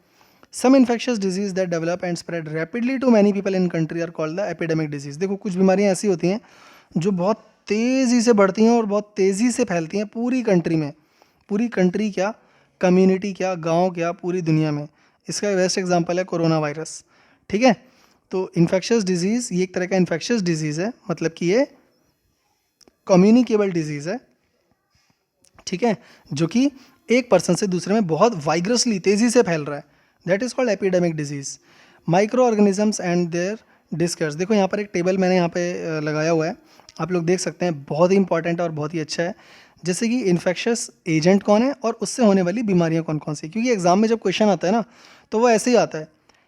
some infectious disease that develop and spread rapidly to many people in country are called the epidemic disease. देखो कुछ बीमारियां ऐसी होती हैं जो बहुत तेज़ी से बढ़ती हैं और बहुत तेज़ी से फैलती हैं पूरी कंट्री में, पूरी कंट्री क्या, कम्युनिटी क्या, गांव क्या, पूरी दुनिया में। इसका बेस्ट एग्जांपल है कोरोना वायरस, ठीक है। तो इन्फेक्शियस डिजीज़ ये एक तरह का इन्फेक्शियस डिजीज़ है, मतलब कि ये कम्युनिकेबल डिजीज़ है, ठीक है, जो कि एक पर्सन से दूसरे में बहुत वाइग्रसली तेज़ी से फैल रहा है, that is called epidemic disease. Microorganisms and their discourse, देखो यहाँ पर एक टेबल मैंने यहाँ पे लगाया हुआ है, आप लोग देख सकते हैं, बहुत ही इंपॉर्टेंट और बहुत ही अच्छा है। जैसे कि इन्फेक्शियस एजेंट कौन है और उससे होने वाली बीमारियाँ कौन कौन सी, क्योंकि एग्जाम में जब क्वेश्चन आता है ना तो वो ऐसे ही आता है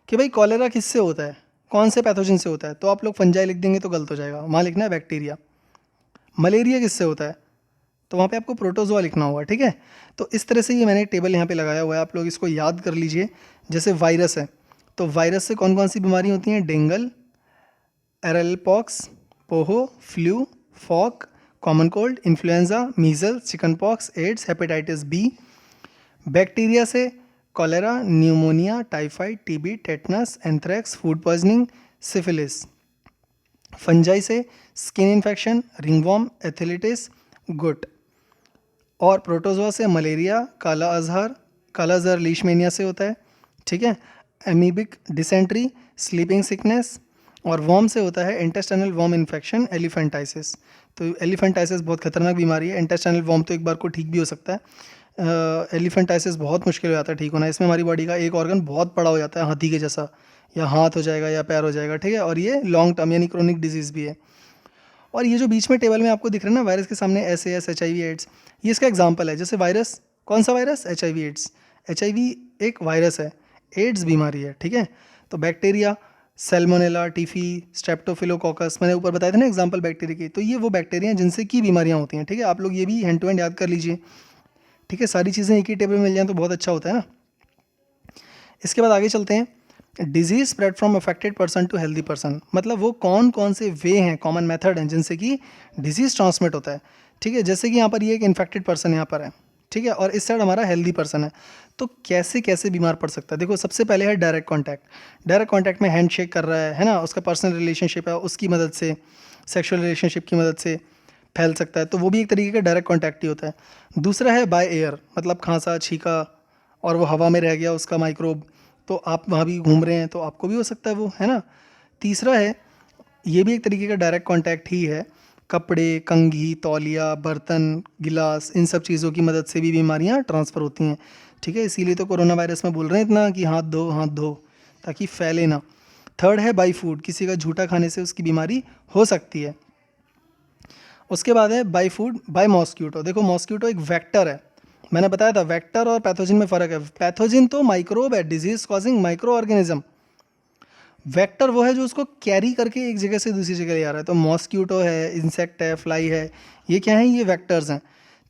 कि भाई कॉलेरा किससे होता है, कौन से पैथोजन से होता है, तो आप लोग फंजाई लिख देंगे तो गलत हो जाएगा, वहाँ लिखना है बैक्टीरिया। मलेरिया किससे होता है, तो वहाँ पे आपको प्रोटोजोआ लिखना होगा, ठीक है। तो इस तरह से ये मैंने टेबल यहाँ पे लगाया हुआ है, आप लोग इसको याद कर लीजिए। जैसे वायरस है, तो वायरस से कौन कौन सी बीमारी होती हैं, डेंगल, एरलपॉक्स, पोहो, फ्लू, फॉक, common cold, influenza, measles, chicken pox, AIDS, hepatitis B. Bacteria से cholera, pneumonia, typhoid, TB, tetanus, anthrax, food poisoning, syphilis. Fungi से स्किन इन्फेक्शन, रिंगवॉर्म, एथिलिटिस, गुट। और प्रोटोजोआ से मलेरिया, काला अजहर लीशमेनिया से होता है, ठीक है, एमीबिक डिसेंट्री, स्लीपिंग सिकनेस, और वॉर्म से होता है इंटेस्टाइनल वॉर्म इन्फेक्शन, एलिफेंटाइसिस। तो एलिफेंटाइसिस बहुत खतरनाक बीमारी है, इंटेस्टाइनल वॉर्म तो एक बार को ठीक भी हो सकता है, एलिफेंटाइसिस बहुत मुश्किल हो जाता है ठीक होना। इसमें हमारी बॉडी का एक ऑर्गन बहुत बड़ा हो जाता है हाथी के जैसा, या हाथ हो जाएगा या पैर हो जाएगा, ठीक है। और ये लॉन्ग टर्म यानी क्रोनिक डिजीज़ भी है। और ये जो बीच में टेबल में आपको दिख रहा है ना वायरस के सामने SAS, HIV एड्स, ये इसका एग्जाम्पल है। जैसे वायरस, कौन सा वायरस? HIV AIDS. HIV एक वायरस है, एड्स बीमारी है, ठीक है। तो बैक्टीरिया, सैल्मोनेला, टीफी, स्ट्रेप्टोफिलोकोकस, मैंने ऊपर बताया था ना एग्जाम्पल बैक्टीरिया की, तो ये वो बैक्टीरिया हैं जिनसे की बीमारियाँ होती हैं, ठीक है। आप लोग ये भी हैंड टू हैंड याद कर लीजिए, ठीक है। सारी चीज़ें एक ही टेबल में मिल जाएँ तो बहुत अच्छा होता है ना। इसके बाद आगे चलते हैं। Disease spread from affected person to healthy person, मतलब वो कौन कौन से वे हैं, कॉमन मेथड हैं जिनसे कि डिजीज ट्रांसमिट होता है, ठीक है। जैसे कि यहाँ पर ये एक इन्फेक्टेड पर्सन यहाँ पर है, ठीक है, और इस साइड हमारा हेल्दी पर्सन है। तो कैसे कैसे बीमार पड़ सकता है? देखो, सबसे पहले है डायरेक्ट कॉन्टैक्ट। डायरेक्ट कॉन्टैक्ट में हैंड शेक कर रहा है ना, उसका पर्सनल रिलेशनशिप है, उसकी मदद से, सेक्शुअल रिलेशनशिप की मदद से फैल सकता है, तो वो भी एक तरीके का डायरेक्ट कॉन्टैक्ट ही होता है। दूसरा है बाय एयर, मतलब खांसा, छींका और वो हवा में रह गया उसका माइक्रोब, तो आप वहाँ भी घूम रहे हैं तो आपको भी हो सकता है वो, है ना। तीसरा है, ये भी एक तरीके का डायरेक्ट कांटेक्ट ही है, कपड़े, कंघी, तौलिया, बर्तन, गिलास, इन सब चीज़ों की मदद से भी बीमारियाँ ट्रांसफ़र होती हैं, ठीक है। इसीलिए तो कोरोना वायरस में बोल रहे हैं इतना कि हाथ धो ताकि फैले ना। थर्ड है बाई फूड, किसी का झूठा खाने से उसकी बीमारी हो सकती है। उसके बाद है बाई फूड, बाई मॉस्क्यूटो। देखो, मॉस्क्यूटो एक वेक्टर है, मैंने बताया था वेक्टर और पैथोजिन में फ़र्क है। पैथोजिन तो माइक्रोब है, disease causing micro organism. Vector वो है जो उसको कैरी करके एक जगह से दूसरी जगह ले आ रहा है। तो मॉस्क्यूटो है, इंसेक्ट है, फ्लाई है, ये क्या है? ये वेक्टर्स हैं,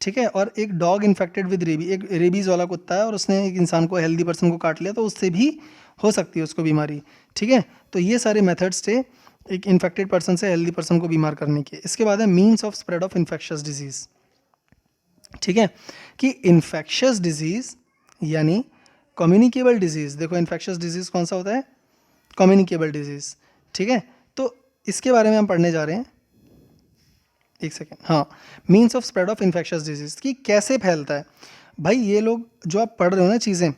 ठीक है। और एक डॉग इन्फेक्टेड विद रेबी, एक रेबीज़ वाला कुत्ता है और उसने एक इंसान को, हेल्दी पर्सन को काट लिया, तो उससे भी हो सकती है उसको बीमारी, ठीक है। तो ये सारे मेथड्स थे एक इन्फेक्टेड पर्सन से हेल्दी पर्सन को बीमार करने के। इसके बाद है means of spread of infectious disease, ठीक है, कि इन्फेक्शियस डिजीज़ यानी कम्युनिकेबल डिजीज़। देखो, इन्फेक्शियस डिजीज़ कौन सा होता है? कम्युनिकेबल डिजीज़, ठीक है। तो इसके बारे में हम पढ़ने जा रहे हैं। एक सेकेंड, हाँ, means of spread of infectious disease, कि कैसे फैलता है। भाई, ये लोग जो आप पढ़ रहे हो ना चीज़ें,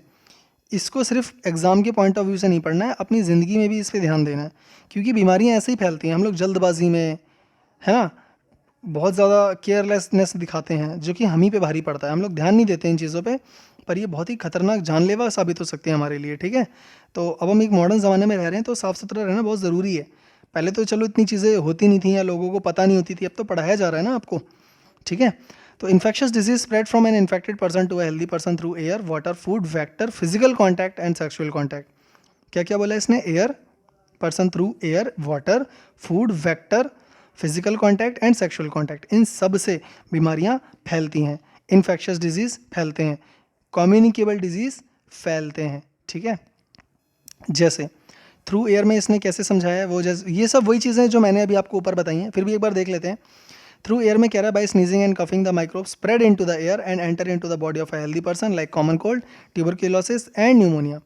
इसको सिर्फ एग्ज़ाम के पॉइंट ऑफ व्यू से नहीं पढ़ना है, अपनी ज़िंदगी में भी इस पर ध्यान देना है, क्योंकि बीमारियाँ ऐसे ही फैलती हैं। हम लोग जल्दबाजी में, है ना, बहुत ज़्यादा केयरलेसनेस दिखाते हैं, जो कि हम ही पे भारी पड़ता है। हम लोग ध्यान नहीं देते इन चीज़ों पे, पर ये बहुत ही खतरनाक, जानलेवा साबित हो सकती है हमारे लिए, ठीक है। तो अब हम एक मॉडर्न ज़माने में रह रहे हैं, तो साफ़ सुथरा रहना बहुत ज़रूरी है। पहले तो चलो इतनी चीज़ें होती नहीं थी या लोगों को पता नहीं होती थी, अब तो पढ़ाया जा रहा है ना आपको, ठीक है। तो infectious disease spread from an infected person to a healthy person through air, water, food, vector, physical contact and sexual contact. क्या क्या बोला इसने? Air, person through air, water, food, vector, physical contact and sexual contact, इन सब से बीमारियां फैलती हैं। इन्फेक्शियस डिजीज़ फैलते हैं, कम्युनिकेबल डिजीज़ फैलते हैं, ठीक है। जैसे थ्रू एयर में इसने कैसे समझाया है वो, जैसे ये सब वही चीज़ें जो मैंने अभी आपको ऊपर बताई हैं, फिर भी एक बार देख लेते हैं। थ्रू एयर में कह रहा है by sneezing and coughing the microbe spread into the air and enter into the body of a healthy person like common cold, tuberculosis and pneumonia,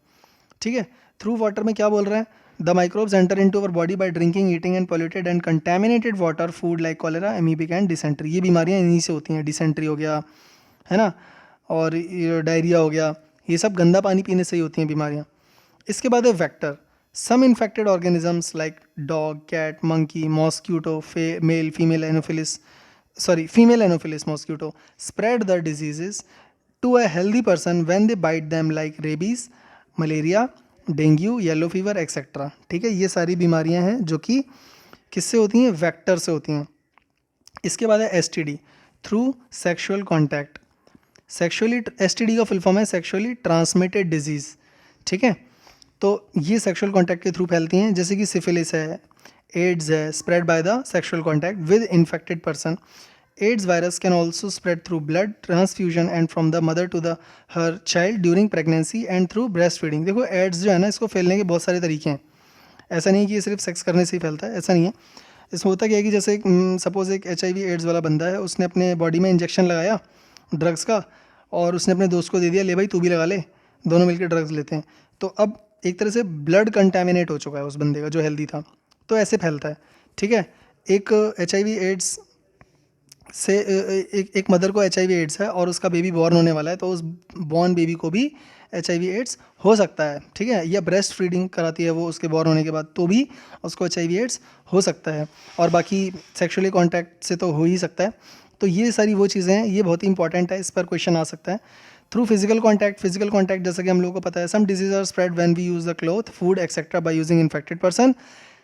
ठीक है। थ्रू वाटर में क्या बोल रहा है? The microbes enter into our body by drinking, eating and polluted and contaminated water, food like cholera, amoebic and dysentery. ये बीमारियां इन्हीं से होती हैं, डिसेंट्री हो गया, है ना, और डायरिया हो गया, ये सब गंदा पानी पीने से ही होती हैं बीमारियां। इसके बाद है vector, some infected organisms like dog, cat, monkey, mosquito, male female anopheles, female anopheles mosquito spread the diseases to a healthy person when they bite them like rabies, malaria, dengue, yellow fever etcetera, ठीक है। ये सारी बीमारियां हैं जो कि किससे होती हैं? वेक्टर से होती हैं। इसके बाद है STD, through sexual contact. Sexually, STD का फुल फॉर्म है सेक्सुअली ट्रांसमिटेड डिजीज़, ठीक है। तो ये सेक्सुअल कॉन्टैक्ट के थ्रू फैलती हैं, जैसे कि सिफिलिस है, एड्स है, spread by the sexual contact with infected person. AIDS virus can also spread through blood transfusion and from the mother to the her child during pregnancy and through breast feeding. देखो, एड्स जो है ना, इसको फैलने के बहुत सारे तरीके हैं, ऐसा नहीं कि ये सिर्फ सेक्स करने से ही फैलता है, ऐसा नहीं है। इसमें होता क्या है कि जैसे सपोज एक HIV एड्स वाला बंदा है, उसने अपने बॉडी में इंजेक्शन लगाया ड्रग्स का, और उसने अपने दोस्त को दे दिया, ले भाई तू भी लगा ले, दोनों मिलकर ड्रग्स लेते हैं। तो अब एक तरह से ब्लड कंटेमिनेट हो चुका है उस बंदे का जो हेल्दी था, तो ऐसे फैलता है, ठीक है। एक HIV एड्स से एक मदर को HIV एड्स है और उसका बेबी बॉर्न होने वाला है, तो उस बॉर्न बेबी को भी HIV एड्स हो सकता है, ठीक है। या ब्रेस्ट फीडिंग कराती है वो उसके बॉर्न होने के बाद, तो भी उसको HIV एड्स हो सकता है। और बाकी सेक्सुअली कॉन्टैक्ट से तो हो ही सकता है। तो ये सारी वो चीज़ें हैं, ये बहुत ही इंपॉर्टेंट है, इस पर क्वेश्चन आ सकता है। थ्रू फिजिकल कॉन्टैक्ट जैसा कि हम लोगों को पता है, some disease are spread when we use the cloth, food etcetera by using infected person.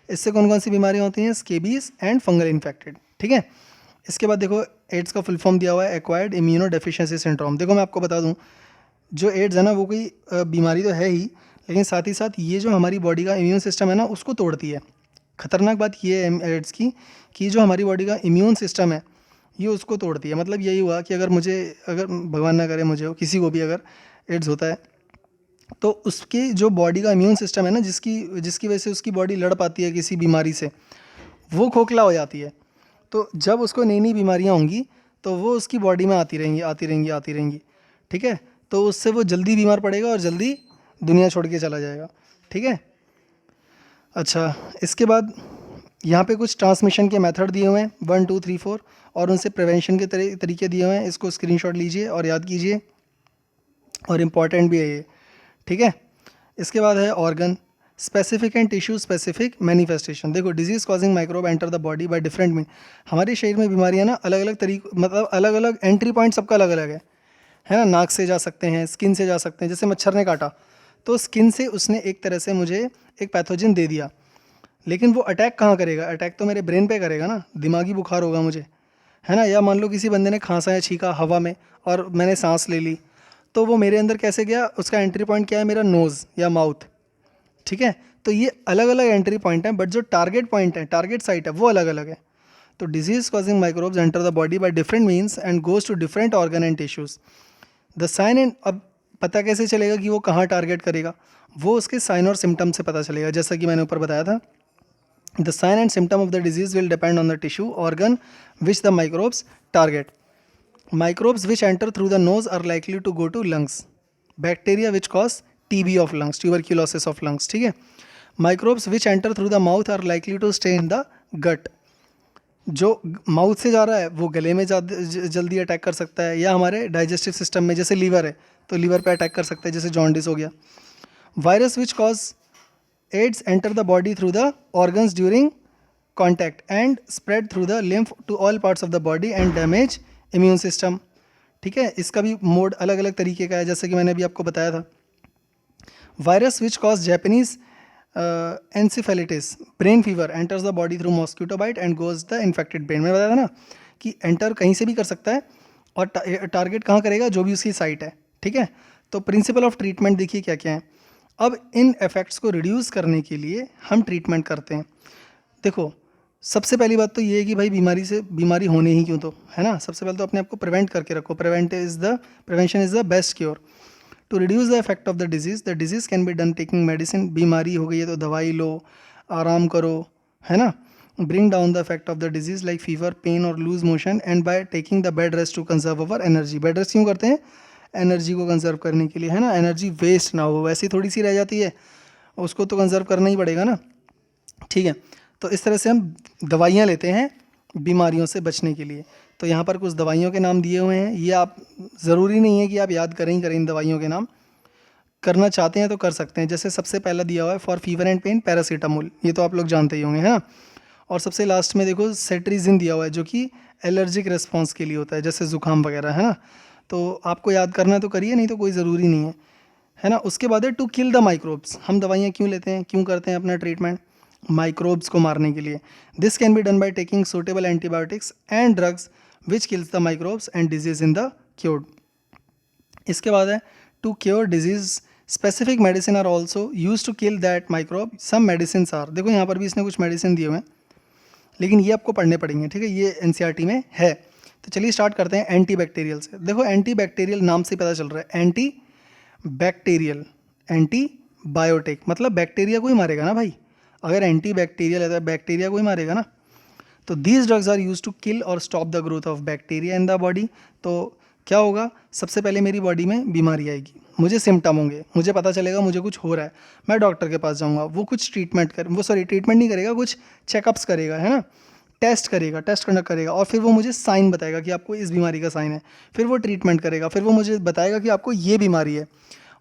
इससे कौन कौन सी बीमारियाँ होती हैं? Scabies and fungal infected. ठीक है, इसके बाद देखो एड्स का फुल फॉर्म दिया हुआ है एक्वायर्ड इम्यूनो डेफिशिएंसी सिंड्रोम। देखो मैं आपको बता दूं, जो एड्स है ना वो कोई बीमारी तो है ही, लेकिन साथ ही साथ ये जो हमारी बॉडी का इम्यून सिस्टम है ना उसको तोड़ती है। खतरनाक बात ये है एड्स की कि जो हमारी बॉडी का इम्यून सिस्टम है ये उसको तोड़ती है। मतलब यही हुआ कि अगर भगवान ना करे मुझे हो, किसी को भी अगर एड्स होता है तो उसके जो बॉडी का इम्यून सिस्टम है ना, जिसकी जिसकी वजह से उसकी बॉडी लड़ पाती है किसी बीमारी से, वो खोखला हो जाती है। तो जब उसको नई नई बीमारियाँ होंगी तो वो उसकी बॉडी में आती रहेंगी आती रहेंगी आती रहेंगी। ठीक है, तो उससे वो जल्दी बीमार पड़ेगा और जल्दी दुनिया छोड़ के चला जाएगा। ठीक है, अच्छा इसके बाद यहाँ पे कुछ ट्रांसमिशन के मेथड दिए हुए हैं 1 2 3 4 और उनसे प्रिवेंशन के तरीके दिए हुए हैं। इसको स्क्रीनशॉट लीजिए और याद कीजिए, और इम्पॉर्टेंट भी है ये। ठीक है, इसके बाद है organ specific and tissue specific manifestation. देखो disease causing microbe enter the body by different mean. हमारे शरीर में बीमारियाँ ना अलग अलग मतलब अलग अलग एंट्री पॉइंट सबका अलग अलग है ना। नाक से जा सकते हैं, स्किन से जा सकते हैं, जैसे मच्छर ने काटा तो स्किन से उसने एक तरह से मुझे एक पैथोजन दे दिया, लेकिन वो अटैक कहाँ करेगा? अटैक तो मेरे ब्रेन पे करेगा ना, दिमागी बुखार होगा मुझे, है ना। या मान लो किसी बंदे ने खांसा या छींका हवा में और मैंने सांस ले ली, तो वो मेरे अंदर कैसे गया? उसका एंट्री पॉइंट क्या है? मेरा नोज़ या माउथ। ठीक है, तो ये अलग अलग एंट्री पॉइंट हैं, बट जो टारगेट पॉइंट है, टारगेट साइट है, वो अलग अलग है। तो disease causing microbes enter the body by different means and goes to different organ and tissues. The sign and, अब पता कैसे चलेगा कि वो कहाँ टारगेट करेगा? वो उसके साइन और सिम्टम से पता चलेगा, जैसा कि मैंने ऊपर बताया था। The sign and symptom of the disease will depend on the tissue organ which the microbes target. Microbes which enter through the nose are likely to go to lungs. Bacteria which cause TB of lungs, tuberculosis of lungs. ठीक है, Microbes which enter through the mouth are likely to stay in the gut. जो माउथ से जा रहा है वो गले में जल्दी अटैक कर सकता है, या हमारे डाइजेस्टिव सिस्टम में, जैसे लीवर है तो लीवर पे अटैक कर सकता है, जैसे जॉन्डिस हो गया। Virus which cause AIDS enter the body through the organs during contact and spread through the lymph to all parts of the body and damage immune system. ठीक है, इसका भी मोड अलग अलग तरीके का है, जैसे कि मैंने अभी आपको बताया था। Virus which cause Japanese encephalitis brain fever enters the body through mosquito bite and goes the infected brain. मैंने बताया था ना कि एंटर कहीं से भी कर सकता है और टारगेट कहाँ करेगा? जो भी उसकी साइट है। ठीक है, तो प्रिंसिपल ऑफ ट्रीटमेंट देखिए क्या क्या है। अब इन इफेक्ट्स को रिड्यूस करने के लिए हम ट्रीटमेंट करते हैं। देखो सबसे पहली बात तो ये है कि भाई बीमारी होने ही क्यों, तो है ना। सबसे पहले तो अपने आप को प्रिवेंट करके रखो। Prevention is the best cure. To reduce the effect of the disease can be done taking medicine. बीमारी हो गई है तो दवाई लो, आराम करो, है ना। Bring down the effect of the disease like fever, pain और loose motion and by taking the bed rest to conserve our energy. Bed rest क्यों करते हैं? एनर्जी को कंजर्व करने के लिए, है ना। एनर्जी वेस्ट ना हो, वैसे थोड़ी सी रह जाती है, उसको तो कंजर्व करना ही पड़ेगा ना। ठीक है, तो इस तरह से हम दवाइयाँ लेते हैं बीमारियों से बचने के लिए। तो यहाँ पर कुछ दवाइयों के नाम दिए हुए हैं, ये आप ज़रूरी नहीं है कि आप याद करें ही करें इन दवाइयों के नाम, करना चाहते हैं तो कर सकते हैं। जैसे सबसे पहला दिया हुआ है for fever and pain paracetamol, ये तो आप लोग जानते ही होंगे, है ना। और सबसे लास्ट में देखो सेट्रिजिन दिया हुआ है, जो कि एलर्जिक रिस्पॉन्स के लिए होता है, जैसे ज़ुकाम वगैरह, है ना। तो आपको याद करना है तो करिए, नहीं तो कोई ज़रूरी नहीं है ना। उसके बाद है टू किल द माइक्रोब्स। हम दवाइयाँ क्यों लेते हैं, क्यों करते हैं अपना ट्रीटमेंट? माइक्रोब्स को मारने के लिए। This can be done by taking suitable antibiotics and drugs which kills the microbes and disease in the cured. इसके बाद है to cure disease specific medicine are also use to kill that microbe. Some medicine are, देखो यहाँ पर भी इसने कुछ मेडिसिन दिए हुए हैं, लेकिन ये आपको पढ़ने पड़ेंगे। ठीक है, ये एनसीईआरटी में है। तो चलिए स्टार्ट करते हैं एंटी बैक्टीरियल से। देखो एंटी बैक्टीरियल नाम से पता चल रहा है, एंटी बैक्टीरियल, एंटी बायोटिक, मतलब बैक्टीरिया को ही मारेगा ना भाई। अगर एंटी बैक्टीरियल है तो बैक्टीरिया को ही मारेगा ना। तो these drugs are use to kill और stop the growth of bacteria in the body. तो क्या होगा? सबसे पहले मेरी बॉडी में बीमारी आएगी, मुझे सिम्टम होंगे, मुझे पता चलेगा मुझे कुछ हो रहा है, मैं डॉक्टर के पास जाऊंगा, वो कुछ ट्रीटमेंट नहीं करेगा, कुछ चेकअप्स करेगा, है ना, टेस्ट कंडक्ट करेगा, और फिर वो मुझे साइन बताएगा कि आपको इस बीमारी का साइन है। फिर वो ट्रीटमेंट करेगा, फिर वो मुझे बताएगा कि आपको ये बीमारी है,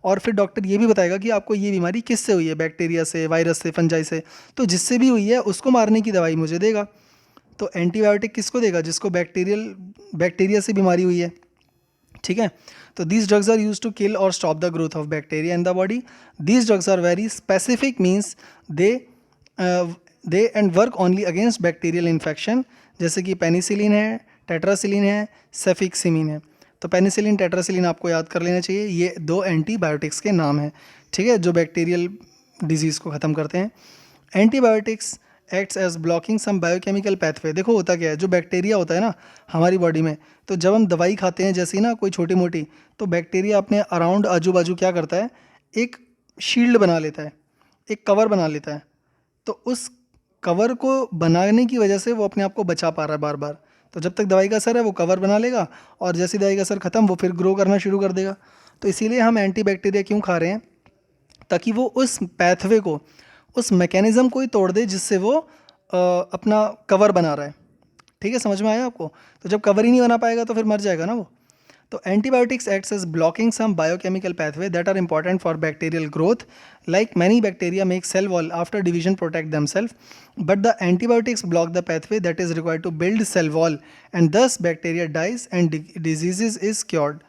और फिर डॉक्टर ये भी बताएगा कि आपको ये बीमारी किससे हुई है, बैक्टीरिया से, वायरस से, फंजाई से। तो जिससे भी हुई है उसको मारने की दवाई मुझे देगा। तो एंटीबायोटिक किसको देगा? जिसको बैक्टीरिया से बीमारी हुई है, ठीक है। तो these drugs are use to kill और stop the growth of bacteria in the body. These drugs are very specific, means they and work only against bacterial infection, जैसे कि पेनिसिलिन है, टेट्रासिलिन है, सेफिक्सिमिन है। तो पेनिसिलिन, टेट्रासिलिन आपको याद कर लेना चाहिए, ये 2 एंटीबायोटिक्स के नाम हैं, ठीक है, जो बैक्टीरियल डिजीज़ को ख़त्म करते हैं। एंटीबायोटिक्स एक्ट्स एज ब्लॉकिंग सम बायोकेमिकल पैथवे। देखो होता क्या है, जो बैक्टीरिया होता है ना हमारी बॉडी में, तो जब हम दवाई खाते हैं जैसी ना कोई छोटी मोटी, तो बैक्टीरिया अपने अराउंड आजू बाजू क्या करता है, एक शील्ड बना लेता है, एक कवर बना लेता है। तो उस कवर को बनाने की वजह से वो अपने आप को बचा पा रहा है बार बार। तो जब तक दवाई का असर है वो कवर बना लेगा, और जैसी दवाई का असर ख़त्म वो फिर ग्रो करना शुरू कर देगा। तो इसीलिए हम एंटीबैक्टीरिया क्यों खा रहे हैं? ताकि वो उस पैथवे को, उस मैकेनिज़्म को ही तोड़ दे जिससे वो अपना कवर बना रहा है, ठीक है, समझ में आया आपको? तो जब कवर ही नहीं बना पाएगा तो फिर मर जाएगा ना वो। तो antibiotics acts as blocking some biochemical pathway that are important for bacterial growth. Like many bacteria make cell wall after division protect themselves, but the antibiotics block the pathway that is required to build cell wall, and thus bacteria dies and diseases is cured.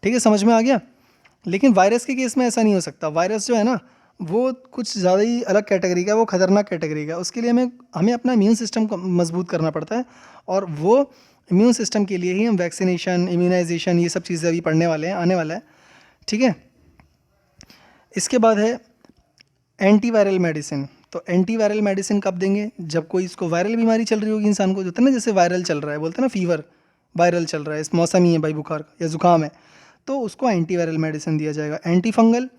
ठीक है, समझ में आ गया? लेकिन वायरस के केस में ऐसा नहीं हो सकता। वायरस जो है ना वो कुछ ज़्यादा ही अलग कैटेगरी का है, वो खतरनाक कैटेगरी का है। उसके लिए हमें अपना इम्यून सिस्टम को मजबूत करना पड़ता है, और वो इम्यून सिस्टम के लिए ही हम वैक्सीनेशन, इम्यूनाइजेशन, ये सब चीज़ें अभी पढ़ने वाले हैं, आने वाला है, ठीक है। इसके बाद है एंटीवायरल मेडिसिन। तो एंटीवायरल मेडिसिन कब देंगे? जब कोई इसको वायरल बीमारी चल रही होगी इंसान को, जो होता है ना, जैसे वायरल चल रहा है, बोलते हैं ना फीवर, वायरल चल रहा है, इस मौसम ही है भाई, बुखार या ज़ुकाम है, तो उसको एंटीवायरल मेडिसिन दिया जाएगा। एंटी फंगल,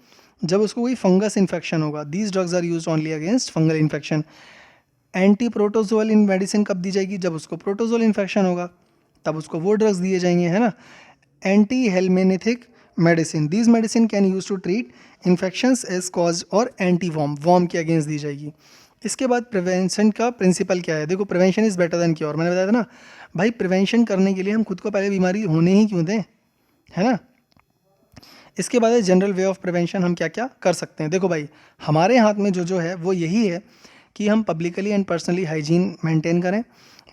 जब उसको कोई फंगस इन्फेक्शन होगा, these drugs are used only against fungal infection. Anti protozoal इन मेडिसिन कब दी जाएगी? जब उसको प्रोटोजोअल इन्फेक्शन होगा तब उसको वो ड्रग्स दिए जाएंगे, है ना। Anti helminthic medicine, these medicine can use to treat infections as cause, और एंटी वॉर्म के अगेंस्ट दी जाएगी। इसके बाद प्रिवेंशन का प्रिंसिपल क्या है? देखो, prevention is better than cure, मैंने बताया था ना भाई, प्रिवेंशन करने के लिए हम खुद को पहले बीमारी होने ही क्यों दें, है ना। इसके बाद है जनरल वे ऑफ प्रिवेंशन, हम क्या क्या कर सकते हैं। देखो भाई, हमारे हाथ में जो है वो यही है कि हम publicly and personally hygiene maintain करें,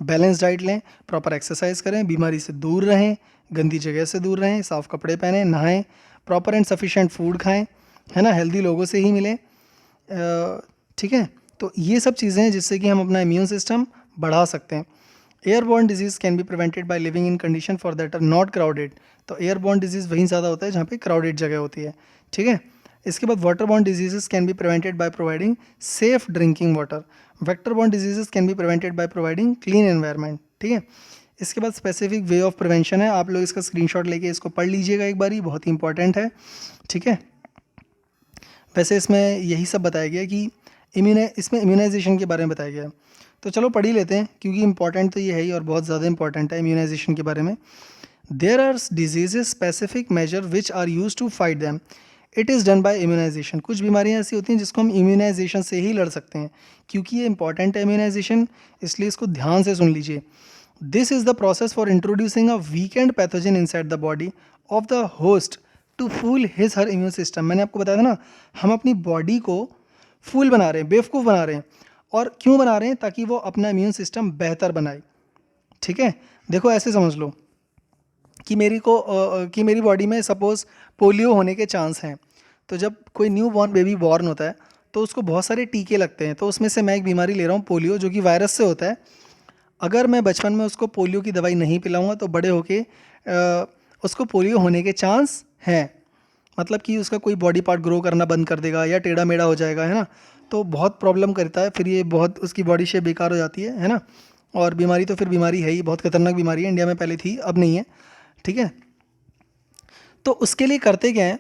बैलेंस डाइट लें, प्रॉपर एक्सरसाइज करें, बीमारी से दूर रहें, गंदी जगह से दूर रहें, साफ़ कपड़े पहनें, नहाएं, प्रॉपर एंड सफिशेंट फूड खाएं, है ना, हेल्दी लोगों से ही मिलें, ठीक है। तो ये सब चीज़ें हैं जिससे कि हम अपना इम्यून सिस्टम बढ़ा सकते हैं। Airborne disease can be prevented by living in condition for that are not crowded. तो एयरबॉर्न डिजीज़ वहीं ज़्यादा होता है जहाँ पे क्राउडेड जगह होती है, ठीक है। इसके बाद waterborne diseases can be prevented by providing safe drinking water. Vectorborne diseases can be prevented by providing clean environment, ठीक है। इसके बाद स्पेसिफिक वे ऑफ प्रिवेंशन है, आप लोग इसका स्क्रीनशॉट लेके इसको पढ़ लीजिएगा एक बारी, बहुत ही इंपॉर्टेंट है, ठीक है। वैसे इसमें यही सब बताया गया कि इसमें इम्यूनाइजेशन के बारे में बताया गया है, तो चलो पढ़ ही लेते हैं क्योंकि इंपॉर्टेंट तो ये है ही, और बहुत ज़्यादा इंपॉर्टेंट है इम्यूनाइजेशन के बारे में। There are diseases specific measure which are use to fight them, it is done by immunization. कुछ बीमारियां ऐसी होती हैं जिसको हम इम्यूनाइजेशन से ही लड़ सकते हैं, क्योंकि ये इंपॉर्टेंट है इम्यूनाइजेशन, इसलिए इसको ध्यान से सुन लीजिए। This is the process for introducing a weakened pathogen inside the body of the host to fool his her immune system. मैंने आपको बताया था ना, हम अपनी बॉडी को फूल बना रहे हैं, बेवकूफ़ बना रहे हैं, और क्यों बना रहे हैं? ताकि वो अपना इम्यून सिस्टम बेहतर बनाए, ठीक है। देखो ऐसे समझ लो कि मेरी बॉडी में सपोज़ पोलियो होने के चांस हैं, तो जब कोई न्यू बॉर्न बेबी बॉर्न होता है तो उसको बहुत सारे टीके लगते हैं, तो उसमें से मैं एक बीमारी ले रहा हूँ पोलियो, जो कि वायरस से होता है। अगर मैं बचपन में उसको पोलियो की दवाई नहीं पिलाऊंगा तो बड़े होके उसको पोलियो होने के चांस हैं, मतलब कि उसका कोई बॉडी पार्ट ग्रो करना बंद कर देगा या टेढ़ा मेढ़ा हो जाएगा, है ना। तो बहुत प्रॉब्लम करता है, फिर ये बहुत उसकी बॉडी शेप बेकार हो जाती है ना। और बीमारी तो फिर बीमारी है ही, बहुत खतरनाक बीमारी है, इंडिया में पहले थी अब नहीं है, ठीक है। तो उसके लिए करते क्या हैं,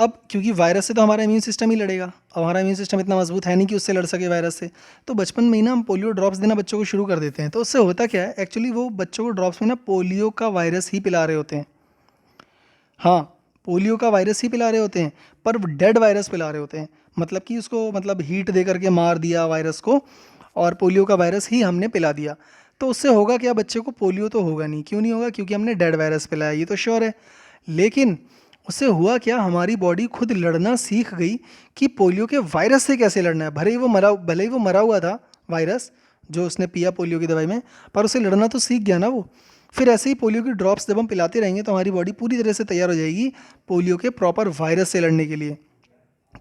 अब क्योंकि वायरस से तो हमारा इम्यून सिस्टम ही लड़ेगा, अब हमारा इम्यून सिस्टम इतना मजबूत है नहीं कि उससे लड़ सके वायरस से, तो बचपन में ही ना हम पोलियो ड्रॉप्स देना बच्चों को शुरू कर देते हैं। तो उससे होता क्या है, एक्चुअली वो बच्चों को ड्रॉप्स में ना पोलियो का वायरस ही पिला रहे होते हैं, हाँ, पोलियो का वायरस ही पिला रहे होते हैं, पर डेड वायरस पिला रहे होते हैं, मतलब कि उसको हीट दे करके मार दिया वायरस को, और पोलियो का वायरस ही हमने पिला दिया। तो उससे होगा क्या, बच्चे को पोलियो तो होगा नहीं। क्यों नहीं होगा? क्योंकि हमने डेड वायरस पिलाया, ये तो श्योर है। लेकिन उससे हुआ क्या, हमारी बॉडी खुद लड़ना सीख गई कि पोलियो के वायरस से कैसे लड़ना है। भले ही वो मरा हुआ था वायरस, जो उसने पिया पोलियो की दवाई में, पर उसे लड़ना तो सीख गया ना वो। फिर ऐसे ही पोलियो की ड्रॉप्स जब हम पिलाते रहेंगे तो हमारी बॉडी पूरी तरह से तैयार हो जाएगी पोलियो के प्रॉपर वायरस से लड़ने के लिए।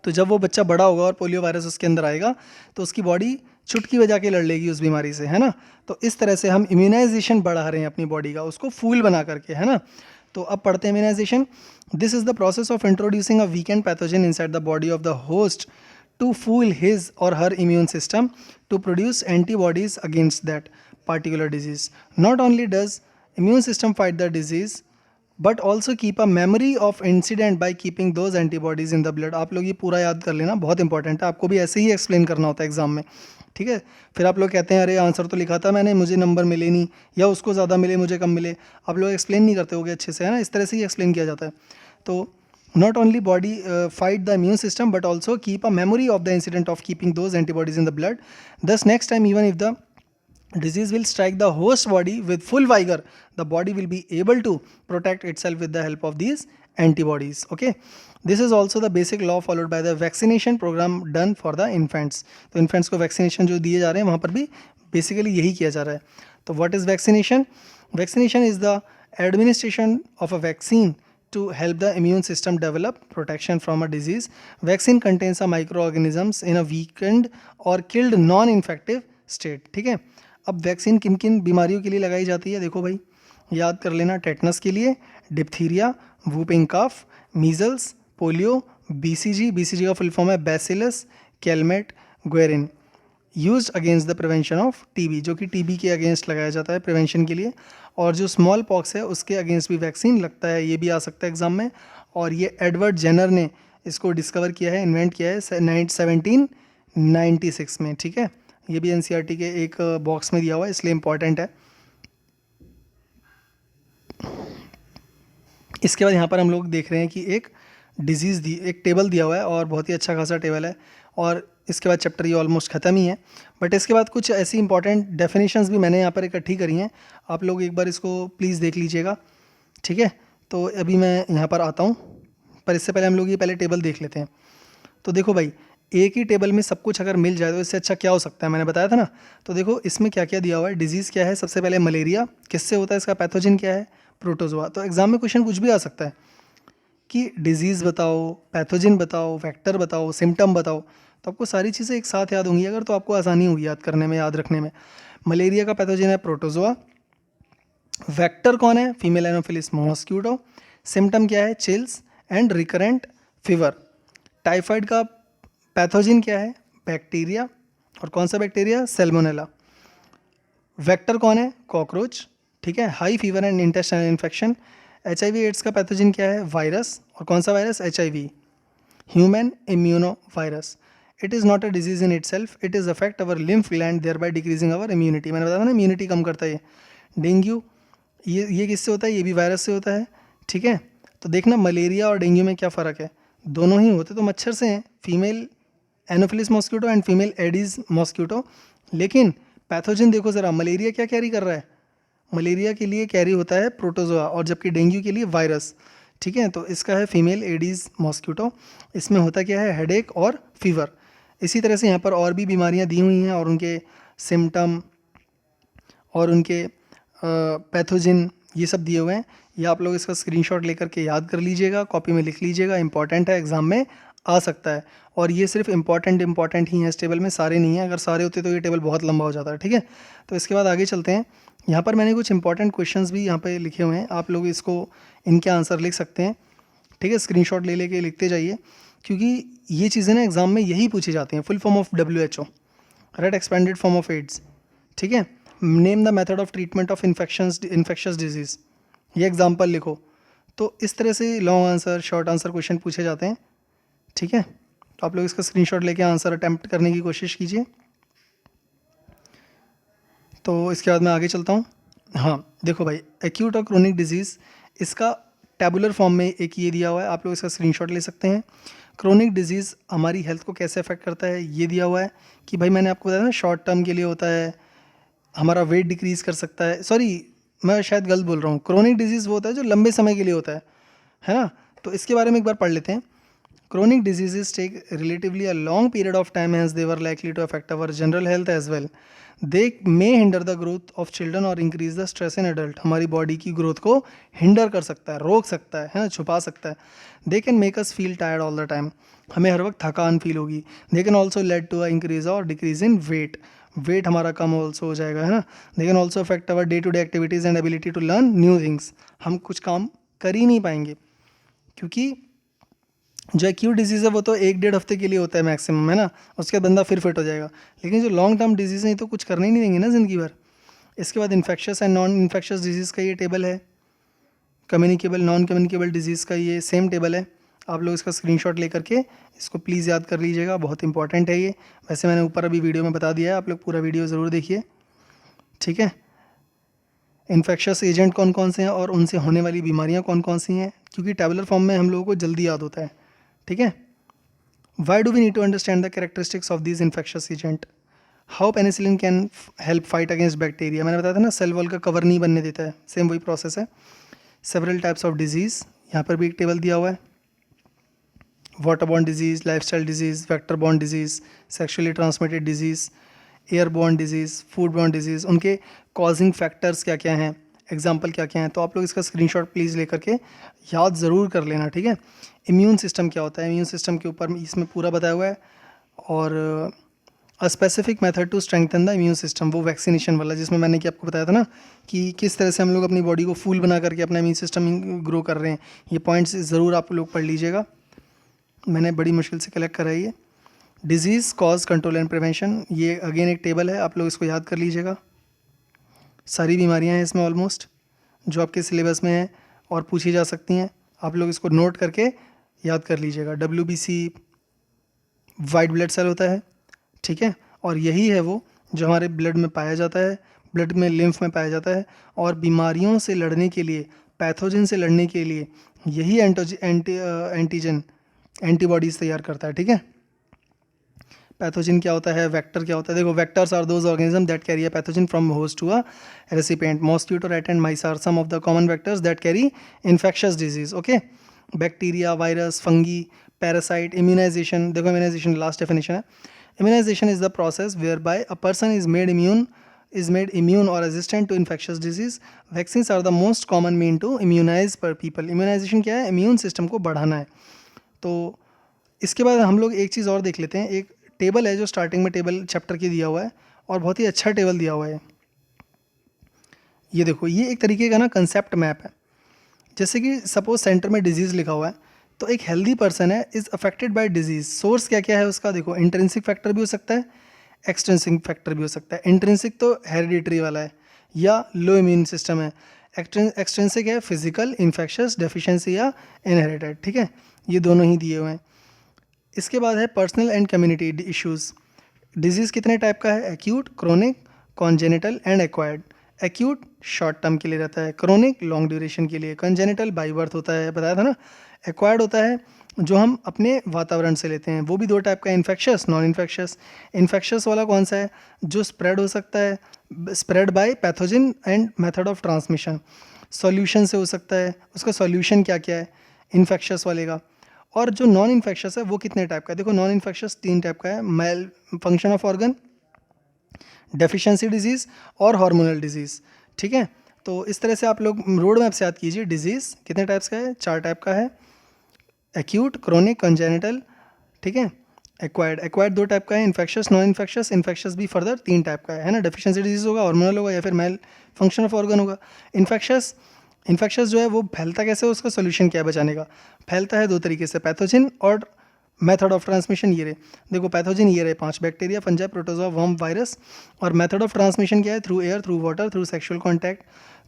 तो जब वो बच्चा बड़ा होगा और पोलियो वायरस उसके अंदर आएगा तो उसकी बॉडी चुटकी बजा के लड़ लेगी उस बीमारी से, है ना। तो इस तरह से हम इम्यूनाइजेशन बढ़ा रहे हैं अपनी बॉडी का, उसको फूल बना करके, है ना। तो अब पढ़ते हैं immunization. This is the process of introducing a weakened pathogen inside the body of the host to fool his or her immune system to produce antibodies against that particular disease. Not only does immune system fight the disease but also keep a memory of incident by keeping those antibodies in the blood. आप लोग ये पूरा याद कर लेना, बहुत इंपॉर्टेंट है, आपको भी ऐसे ही एक्सप्लेन करना होता है एग्जाम में, ठीक है। फिर आप लोग कहते हैं अरे आंसर तो लिखा था मैंने, मुझे नंबर मिले नहीं, या उसको ज़्यादा मिले मुझे कम मिले, आप लोग एक्सप्लेन नहीं करते होगे अच्छे से, है ना। इस तरह से ही एक्सप्लेन किया जाता है। तो not only body fight the immune system but also keep a memory of the incident of keeping those antibodies in the blood. Thus next time even if the disease will strike the host body with full vigor, the body will be able to protect itself with the help of these antibodies. Okay, this is also the basic law followed by the vaccination program done for the infants. तो infants को vaccination जो दिए जा रहे हैं वहाँ पर भी basically यही किया जा रहा है। तो what is vaccination? Vaccination is the administration of a vaccine to help the immune system develop protection from a disease. Vaccine contains a microorganisms in a weakened or killed non-infective state. ठीक है, अब वैक्सीन किन किन बीमारियों के लिए लगाई जाती है देखो भाई, याद कर लेना। टेटनस के लिए, diphtheria, whooping cough, measles, polio, BCG का फुल फॉर्म है bacillus Calmette Guerin, used against the prevention of TB, जो कि टीबी के अगेंस्ट लगाया जाता है प्रिवेंशन के लिए। और जो स्मॉल पॉक्स है उसके अगेंस्ट भी वैक्सीन लगता है, ये भी आ सकता है एग्जाम में। और ये एडवर्ड जेनर ने इसको डिस्कवर किया है, इन्वेंट किया है 1796 में, ठीक है। ये भी एनसीईआरटी के एक बॉक्स में दिया हुआ है, इसलिए इम्पॉर्टेंट है। इसके बाद यहाँ पर हम लोग देख रहे हैं कि एक डिजीज़ एक टेबल दिया हुआ है और बहुत ही अच्छा खासा टेबल है। और इसके बाद चैप्टर ये ऑलमोस्ट ख़त्म ही है, बट इसके बाद कुछ ऐसी इंपॉर्टेंट डेफिनेशंस भी मैंने यहाँ पर इकट्ठी करी हैं, आप लोग एक बार इसको प्लीज़ देख लीजिएगा, ठीक है। तो अभी मैं यहाँ पर आता हूँ, पर इससे पहले हम लोग ये पहले टेबल देख लेते हैं। तो देखो भाई, एक ही टेबल में सब कुछ अगर मिल जाए तो इससे अच्छा क्या हो सकता है, मैंने बताया था ना। तो देखो इसमें क्या क्या दिया हुआ है। डिजीज़ क्या है, सबसे पहले मलेरिया, किससे होता है, इसका पैथोजन क्या है, प्रोटोजोआ। तो एग्जाम में क्वेश्चन कुछ भी आ सकता है कि डिजीज़ बताओ, पैथोजन बताओ, वेक्टर बताओ, सिम्टम बताओ, तो आपको सारी चीज़ें एक साथ याद होंगी अगर, तो आपको आसानी होगी याद करने में, याद रखने में। मलेरिया का पैथोजन है प्रोटोजोआ, वेक्टर कौन है, फीमेल एनोफिलिस मॉस्क्यूटो, सिम्टम क्या है, chills and recurrent fever. Typhoid का पैथोजन क्या है, बैक्टीरिया, और कौन सा बैक्टीरिया, सैल्मोनेला। वेक्टर कौन है, कॉकरोच, ठीक है। High fever and intestinal infection. HIV AIDS का पैथोजन क्या है, वायरस, और कौन सा virus, HIV, human immuno virus. It is not a disease in itself, it is affect our lymph gland thereby decreasing our immunity. मैंने बताया था ना इम्यूनिटी कम करता है ये। डेंगू, ये किससे होता है, ये भी वायरस से होता है, ठीक है। तो देखना मलेरिया और डेंगू में क्या फ़र्क है, दोनों ही होते तो मच्छर से हैं, female anopheles mosquito and female aedes mosquito. लेकिन पैथोजन देखो ज़रा, मलेरिया क्या कैरी कर रहा है, मलेरिया के लिए कैरी होता है प्रोटोजोआ, और जबकि डेंगू के लिए वायरस, ठीक है। तो इसका है फीमेल एडीज मॉस्क्यूटो, इसमें होता क्या है, हेडेक और फीवर। इसी तरह से यहाँ पर और भी बीमारियाँ दी हुई हैं और उनके सिम्टम और उनके पैथोजन ये सब दिए हुए हैं। ये आप लोग इसका स्क्रीनशॉट लेकर के याद कर लीजिएगा, कॉपी में लिख लीजिएगा, इंपॉर्टेंट है, एग्जाम में आ सकता है। और ये सिर्फ इंपॉर्टेंट ही हैं इस टेबल में, सारे नहीं हैं, अगर सारे होते तो ये टेबल बहुत लंबा हो जाता है, ठीक है। तो इसके बाद आगे चलते हैं। यहाँ पर मैंने कुछ इंपॉर्टेंट क्वेश्चंस भी यहाँ पे लिखे हुए हैं, आप लोग इसको इनके आंसर लिख सकते हैं, ठीक है। स्क्रीनशॉट ले लेके लिखते जाइए, क्योंकि ये चीज़ें ना एग्जाम में यही पूछी जाती हैं। Full form of WHO, read expanded form of AIDS, ठीक है। Name the method of treatment of infectious disease, ये एग्जाम्पल लिखो। तो इस तरह से long answer, short answer question पूछे जाते हैं, ठीक है। तो आप लोग इसका स्क्रीनशॉट लेके आंसर अटैम्प्ट करने की कोशिश कीजिए। तो इसके बाद मैं आगे चलता हूँ। हाँ देखो भाई, एक्यूट और क्रोनिक डिजीज़, इसका टैबुलर फॉर्म में एक ये दिया हुआ है, आप लोग इसका स्क्रीनशॉट ले सकते हैं। क्रोनिक डिजीज़ हमारी हेल्थ को कैसे अफेक्ट करता है, ये दिया हुआ है कि भाई मैंने आपको बताया ना, शॉर्ट टर्म के लिए होता है, हमारा वेट डिक्रीज़ कर सकता है, सॉरी मैं शायद गलत बोल रहा हूँ, क्रोनिक डिजीज़ वो होता है जो लंबे समय के लिए होता है ना। तो इसके बारे में एक बार पढ़ लेते हैं। Chronic diseases take relatively a long period of time, hence they were likely to affect our general health as well. They may hinder the growth of children or increase the stress in adult. हमारी बॉडी की ग्रोथ को हिंडर कर सकता है, रोक सकता है ना, छुपा सकता है. They can make us feel tired all the time. हमें हर वक्त थकान फील होगी. They can also lead to a increase or decrease in weight. Weight हमारा कम ऑल्सो हो जाएगा, है ना. They can also affect our day to day activities and ability to learn new things. हम कुछ काम कर ही नहीं पाएंगे, क्योंकि जो एक्यूट डिजीज़ है वो तो 1-1.5 हफ्ते के लिए होता है मैक्सिमम, है ना. उसके बाद बंदा फिर फिट हो जाएगा. लेकिन जो लॉन्ग टर्म डिजीज़ है तो कुछ करने ही नहीं देंगे ना ज़िंदगी भर. इसके बाद infectious and non infectious disease का ये टेबल है. कम्युनिकेबल नॉन कम्युनिकेबल डिजीज़ का ये सेम टेबल है. आप लोग इसका स्क्रीनशॉट लेकर के इसको प्लीज़ याद कर लीजिएगा, बहुत इंपॉर्टेंट है ये. वैसे मैंने ऊपर अभी वीडियो में बता दिया है, आप लोग पूरा वीडियो ज़रूर देखिए, ठीक है. इन्फेक्शस एजेंट कौन कौन से हैं और उनसे होने वाली बीमारियां कौन कौन सी हैं, क्योंकि टेबुलर फॉर्म में हम लोगों को जल्दी याद होता है, ठीक है. Why do we need to understand the characteristics of this infectious agent. How penicillin can help fight against bacteria. मैंने बताया था ना, सेल वॉल का कवर नहीं बनने देता है, सेम वही प्रोसेस है. सेवरल टाइप्स ऑफ डिजीज़, यहाँ पर भी एक टेबल दिया हुआ है. Waterborne disease, lifestyle disease, vector borne disease, sexually transmitted disease, airborne disease, foodborne disease, उनके कॉजिंग फैक्टर्स क्या क्या हैं, एग्जाम्पल क्या क्या हैं. तो आप लोग इसका स्क्रीनशॉट प्लीज़ लेकर के याद ज़रूर कर लेना, ठीक है. इम्यून सिस्टम क्या होता है, इम्यून सिस्टम के ऊपर इसमें पूरा बताया हुआ है. और a specific method to strengthen the immune system, वो वैक्सीनेशन वाला जिसमें मैंने कि आपको बताया था ना कि किस तरह से हम लोग अपनी बॉडी को फूल बना करके अपना इम्यून सिस्टम ग्रो कर रहे हैं. ये पॉइंट्स ज़रूर आप लोग पढ़ लीजिएगा, मैंने बड़ी मुश्किल से कलेक्ट करा है ये. Disease cause control and prevention, ये अगेन एक टेबल है, आप लोग इसको याद कर लीजिएगा. सारी बीमारियां हैं इसमें ऑलमोस्ट, जो आपके सिलेबस में है और पूछी जा सकती हैं. आप लोग इसको नोट करके याद कर लीजिएगा. WBC वाइट ब्लड सेल होता है, ठीक है, और यही है वो जो हमारे ब्लड में पाया जाता है, ब्लड में लिम्फ में पाया जाता है. और बीमारियों से लड़ने के लिए, पैथोजन से लड़ने के लिए यही एंटीजन एंटीबॉडीज़ तैयार करता है, ठीक है. पैथोजन क्या होता है, वेक्टर क्या होता है. देखो, vectors are those organism that carry a pathogen from host to a recipient. Mosquito, rat and mice are some of the common vectors that carry infectious disease. Okay, bacteria, virus, fungi, parasite. Immunization, देखो इम्यूनाइजेशन लास्ट डेफिनेशन है. Immunization is the process whereby a person is made immune or resistant to infectious disease. Vaccines are the most common mean to immunize per people. Immunization क्या है, इम्यून सिस्टम को बढ़ाना है. तो इसके बाद हम लोग एक चीज़ और देख लेते हैं. एक टेबल है जो स्टार्टिंग में टेबल चैप्टर की दिया हुआ है, और बहुत ही अच्छा टेबल दिया हुआ है. ये देखो, ये एक तरीके का ना कंसेप्ट मैप है. जैसे कि सपोज सेंटर में डिजीज़ लिखा हुआ है, तो एक हेल्दी पर्सन है is affected by disease. Source क्या क्या है उसका, देखो इंट्रिंसिक फैक्टर भी हो सकता है, एक्सट्रिंसिक फैक्टर भी हो सकता है. इंट्रिंसिक तो हेरिडिटरी वाला है या लो इम्यून सिस्टम है. एक्सट्रिंसिक है फिजिकल, इन्फेक्शस, डेफिशिएंसी या इनहेरिटेड, ठीक है. ये दोनों ही दिए हुए हैं. इसके बाद है personal and community issues. Disease कितने टाइप का है, acute, chronic, congenital and acquired. Acute short term के लिए रहता है, क्रोनिक लॉन्ग ड्यूरेशन के लिए, कॉन्जेनिटल बाई बर्थ होता है, बताया था ना. एक्वायर्ड होता है जो हम अपने वातावरण से लेते हैं, वो भी 2 टाइप का है, इन्फेक्शस, नॉन इन्फेक्शस. इन्फेक्शस वाला कौन सा है, जो स्प्रेड हो सकता है, spread bye pathogen and method of transmission. Solution से हो सकता है, उसका सॉल्यूशन क्या क्या है इन्फेक्शस वाले का. और जो नॉन इन्फेक्शस है वो कितने टाइप का है, देखो नॉन इन्फेक्शस 3 टाइप का है, malfunction of organ, deficiency disease और हार्मोनल डिजीज़, ठीक है. तो इस तरह से आप लोग रोड मैप से याद कीजिए. डिजीज़ कितने टाइप्स का है, 4 टाइप का है, एक्यूट, क्रोनिक, कंजेनिटल, ठीक है. एक्वायर्ड 2 टाइप का है, इन्फेक्शस, नॉन इन्फेक्शस. इन्फेक्शस भी फर्दर 3 टाइप का है ना. डेफिशिएंसी डिजीज़ होगा, हार्मोनल होगा, या फिर मेल फंक्शन ऑफ ऑर्गन होगा. इन्फेक्शस जो है वो फैलता कैसे है, उसका सोल्यूशन क्या है बचाने का. फैलता है 2 तरीके से, पैथोजन और मेथड ऑफ ट्रांसमिशन. ये रहे, देखो पैथोजन ये रहे 5, bacteria, fungi, protozoa, worm, virus. और मेथड ऑफ ट्रांसमिशन क्या है, through air, through water, through sexual contact,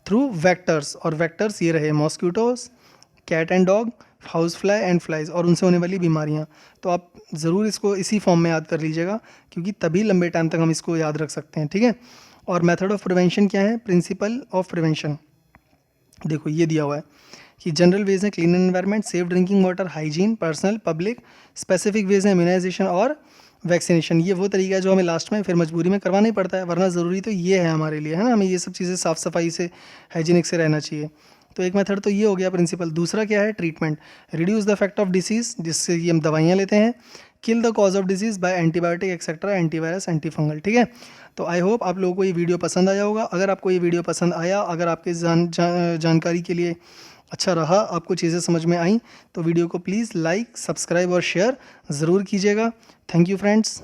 through vectors. और वेक्टर्स ये रहे mosquitoes, cat and dog, house fly and flies, और उनसे होने वाली बीमारियाँ. तो आप ज़रूर इसको इसी फॉर्म में याद कर लीजिएगा, क्योंकि तभी लंबे टाइम तक हम इसको याद रख सकते हैं, ठीक है. और मेथड ऑफ प्रिवेंशन क्या है, प्रिंसिपल ऑफ प्रिवेंशन देखो ये दिया हुआ है कि जनरल वेज है clean environment, safe drinking water, hygiene, personal, public. Specific ways है इम्यूनाइजेशन और वैक्सीनेशन. ये वो तरीका है जो हमें लास्ट में फिर मजबूरी में करवाना ही पड़ता है, वरना ज़रूरी तो ये है हमारे लिए, है ना. हमें ये सब चीज़ें साफ़ सफाई से, हाइजीनिक से रहना चाहिए. तो एक मेथड तो ये हो गया प्रिंसिपल। दूसरा क्या है, treatment, reduce the effect of disease, जिससे कि हम दवाइयाँ लेते हैं, kill the cause of disease by antibiotic etcetera, antivirus, antifungal, ठीक है। तो आई होप आप लोगों को ये वीडियो पसंद आया होगा। अगर आपको ये वीडियो पसंद आया, अगर आपके जानकारी के लिए अच्छा रहा, आपको चीज़ें समझ में आई, तो वीडियो को प्लीज़ लाइक, सब्सक्राइब और शेयर ज़रूर कीजिएगा। Thank you friends.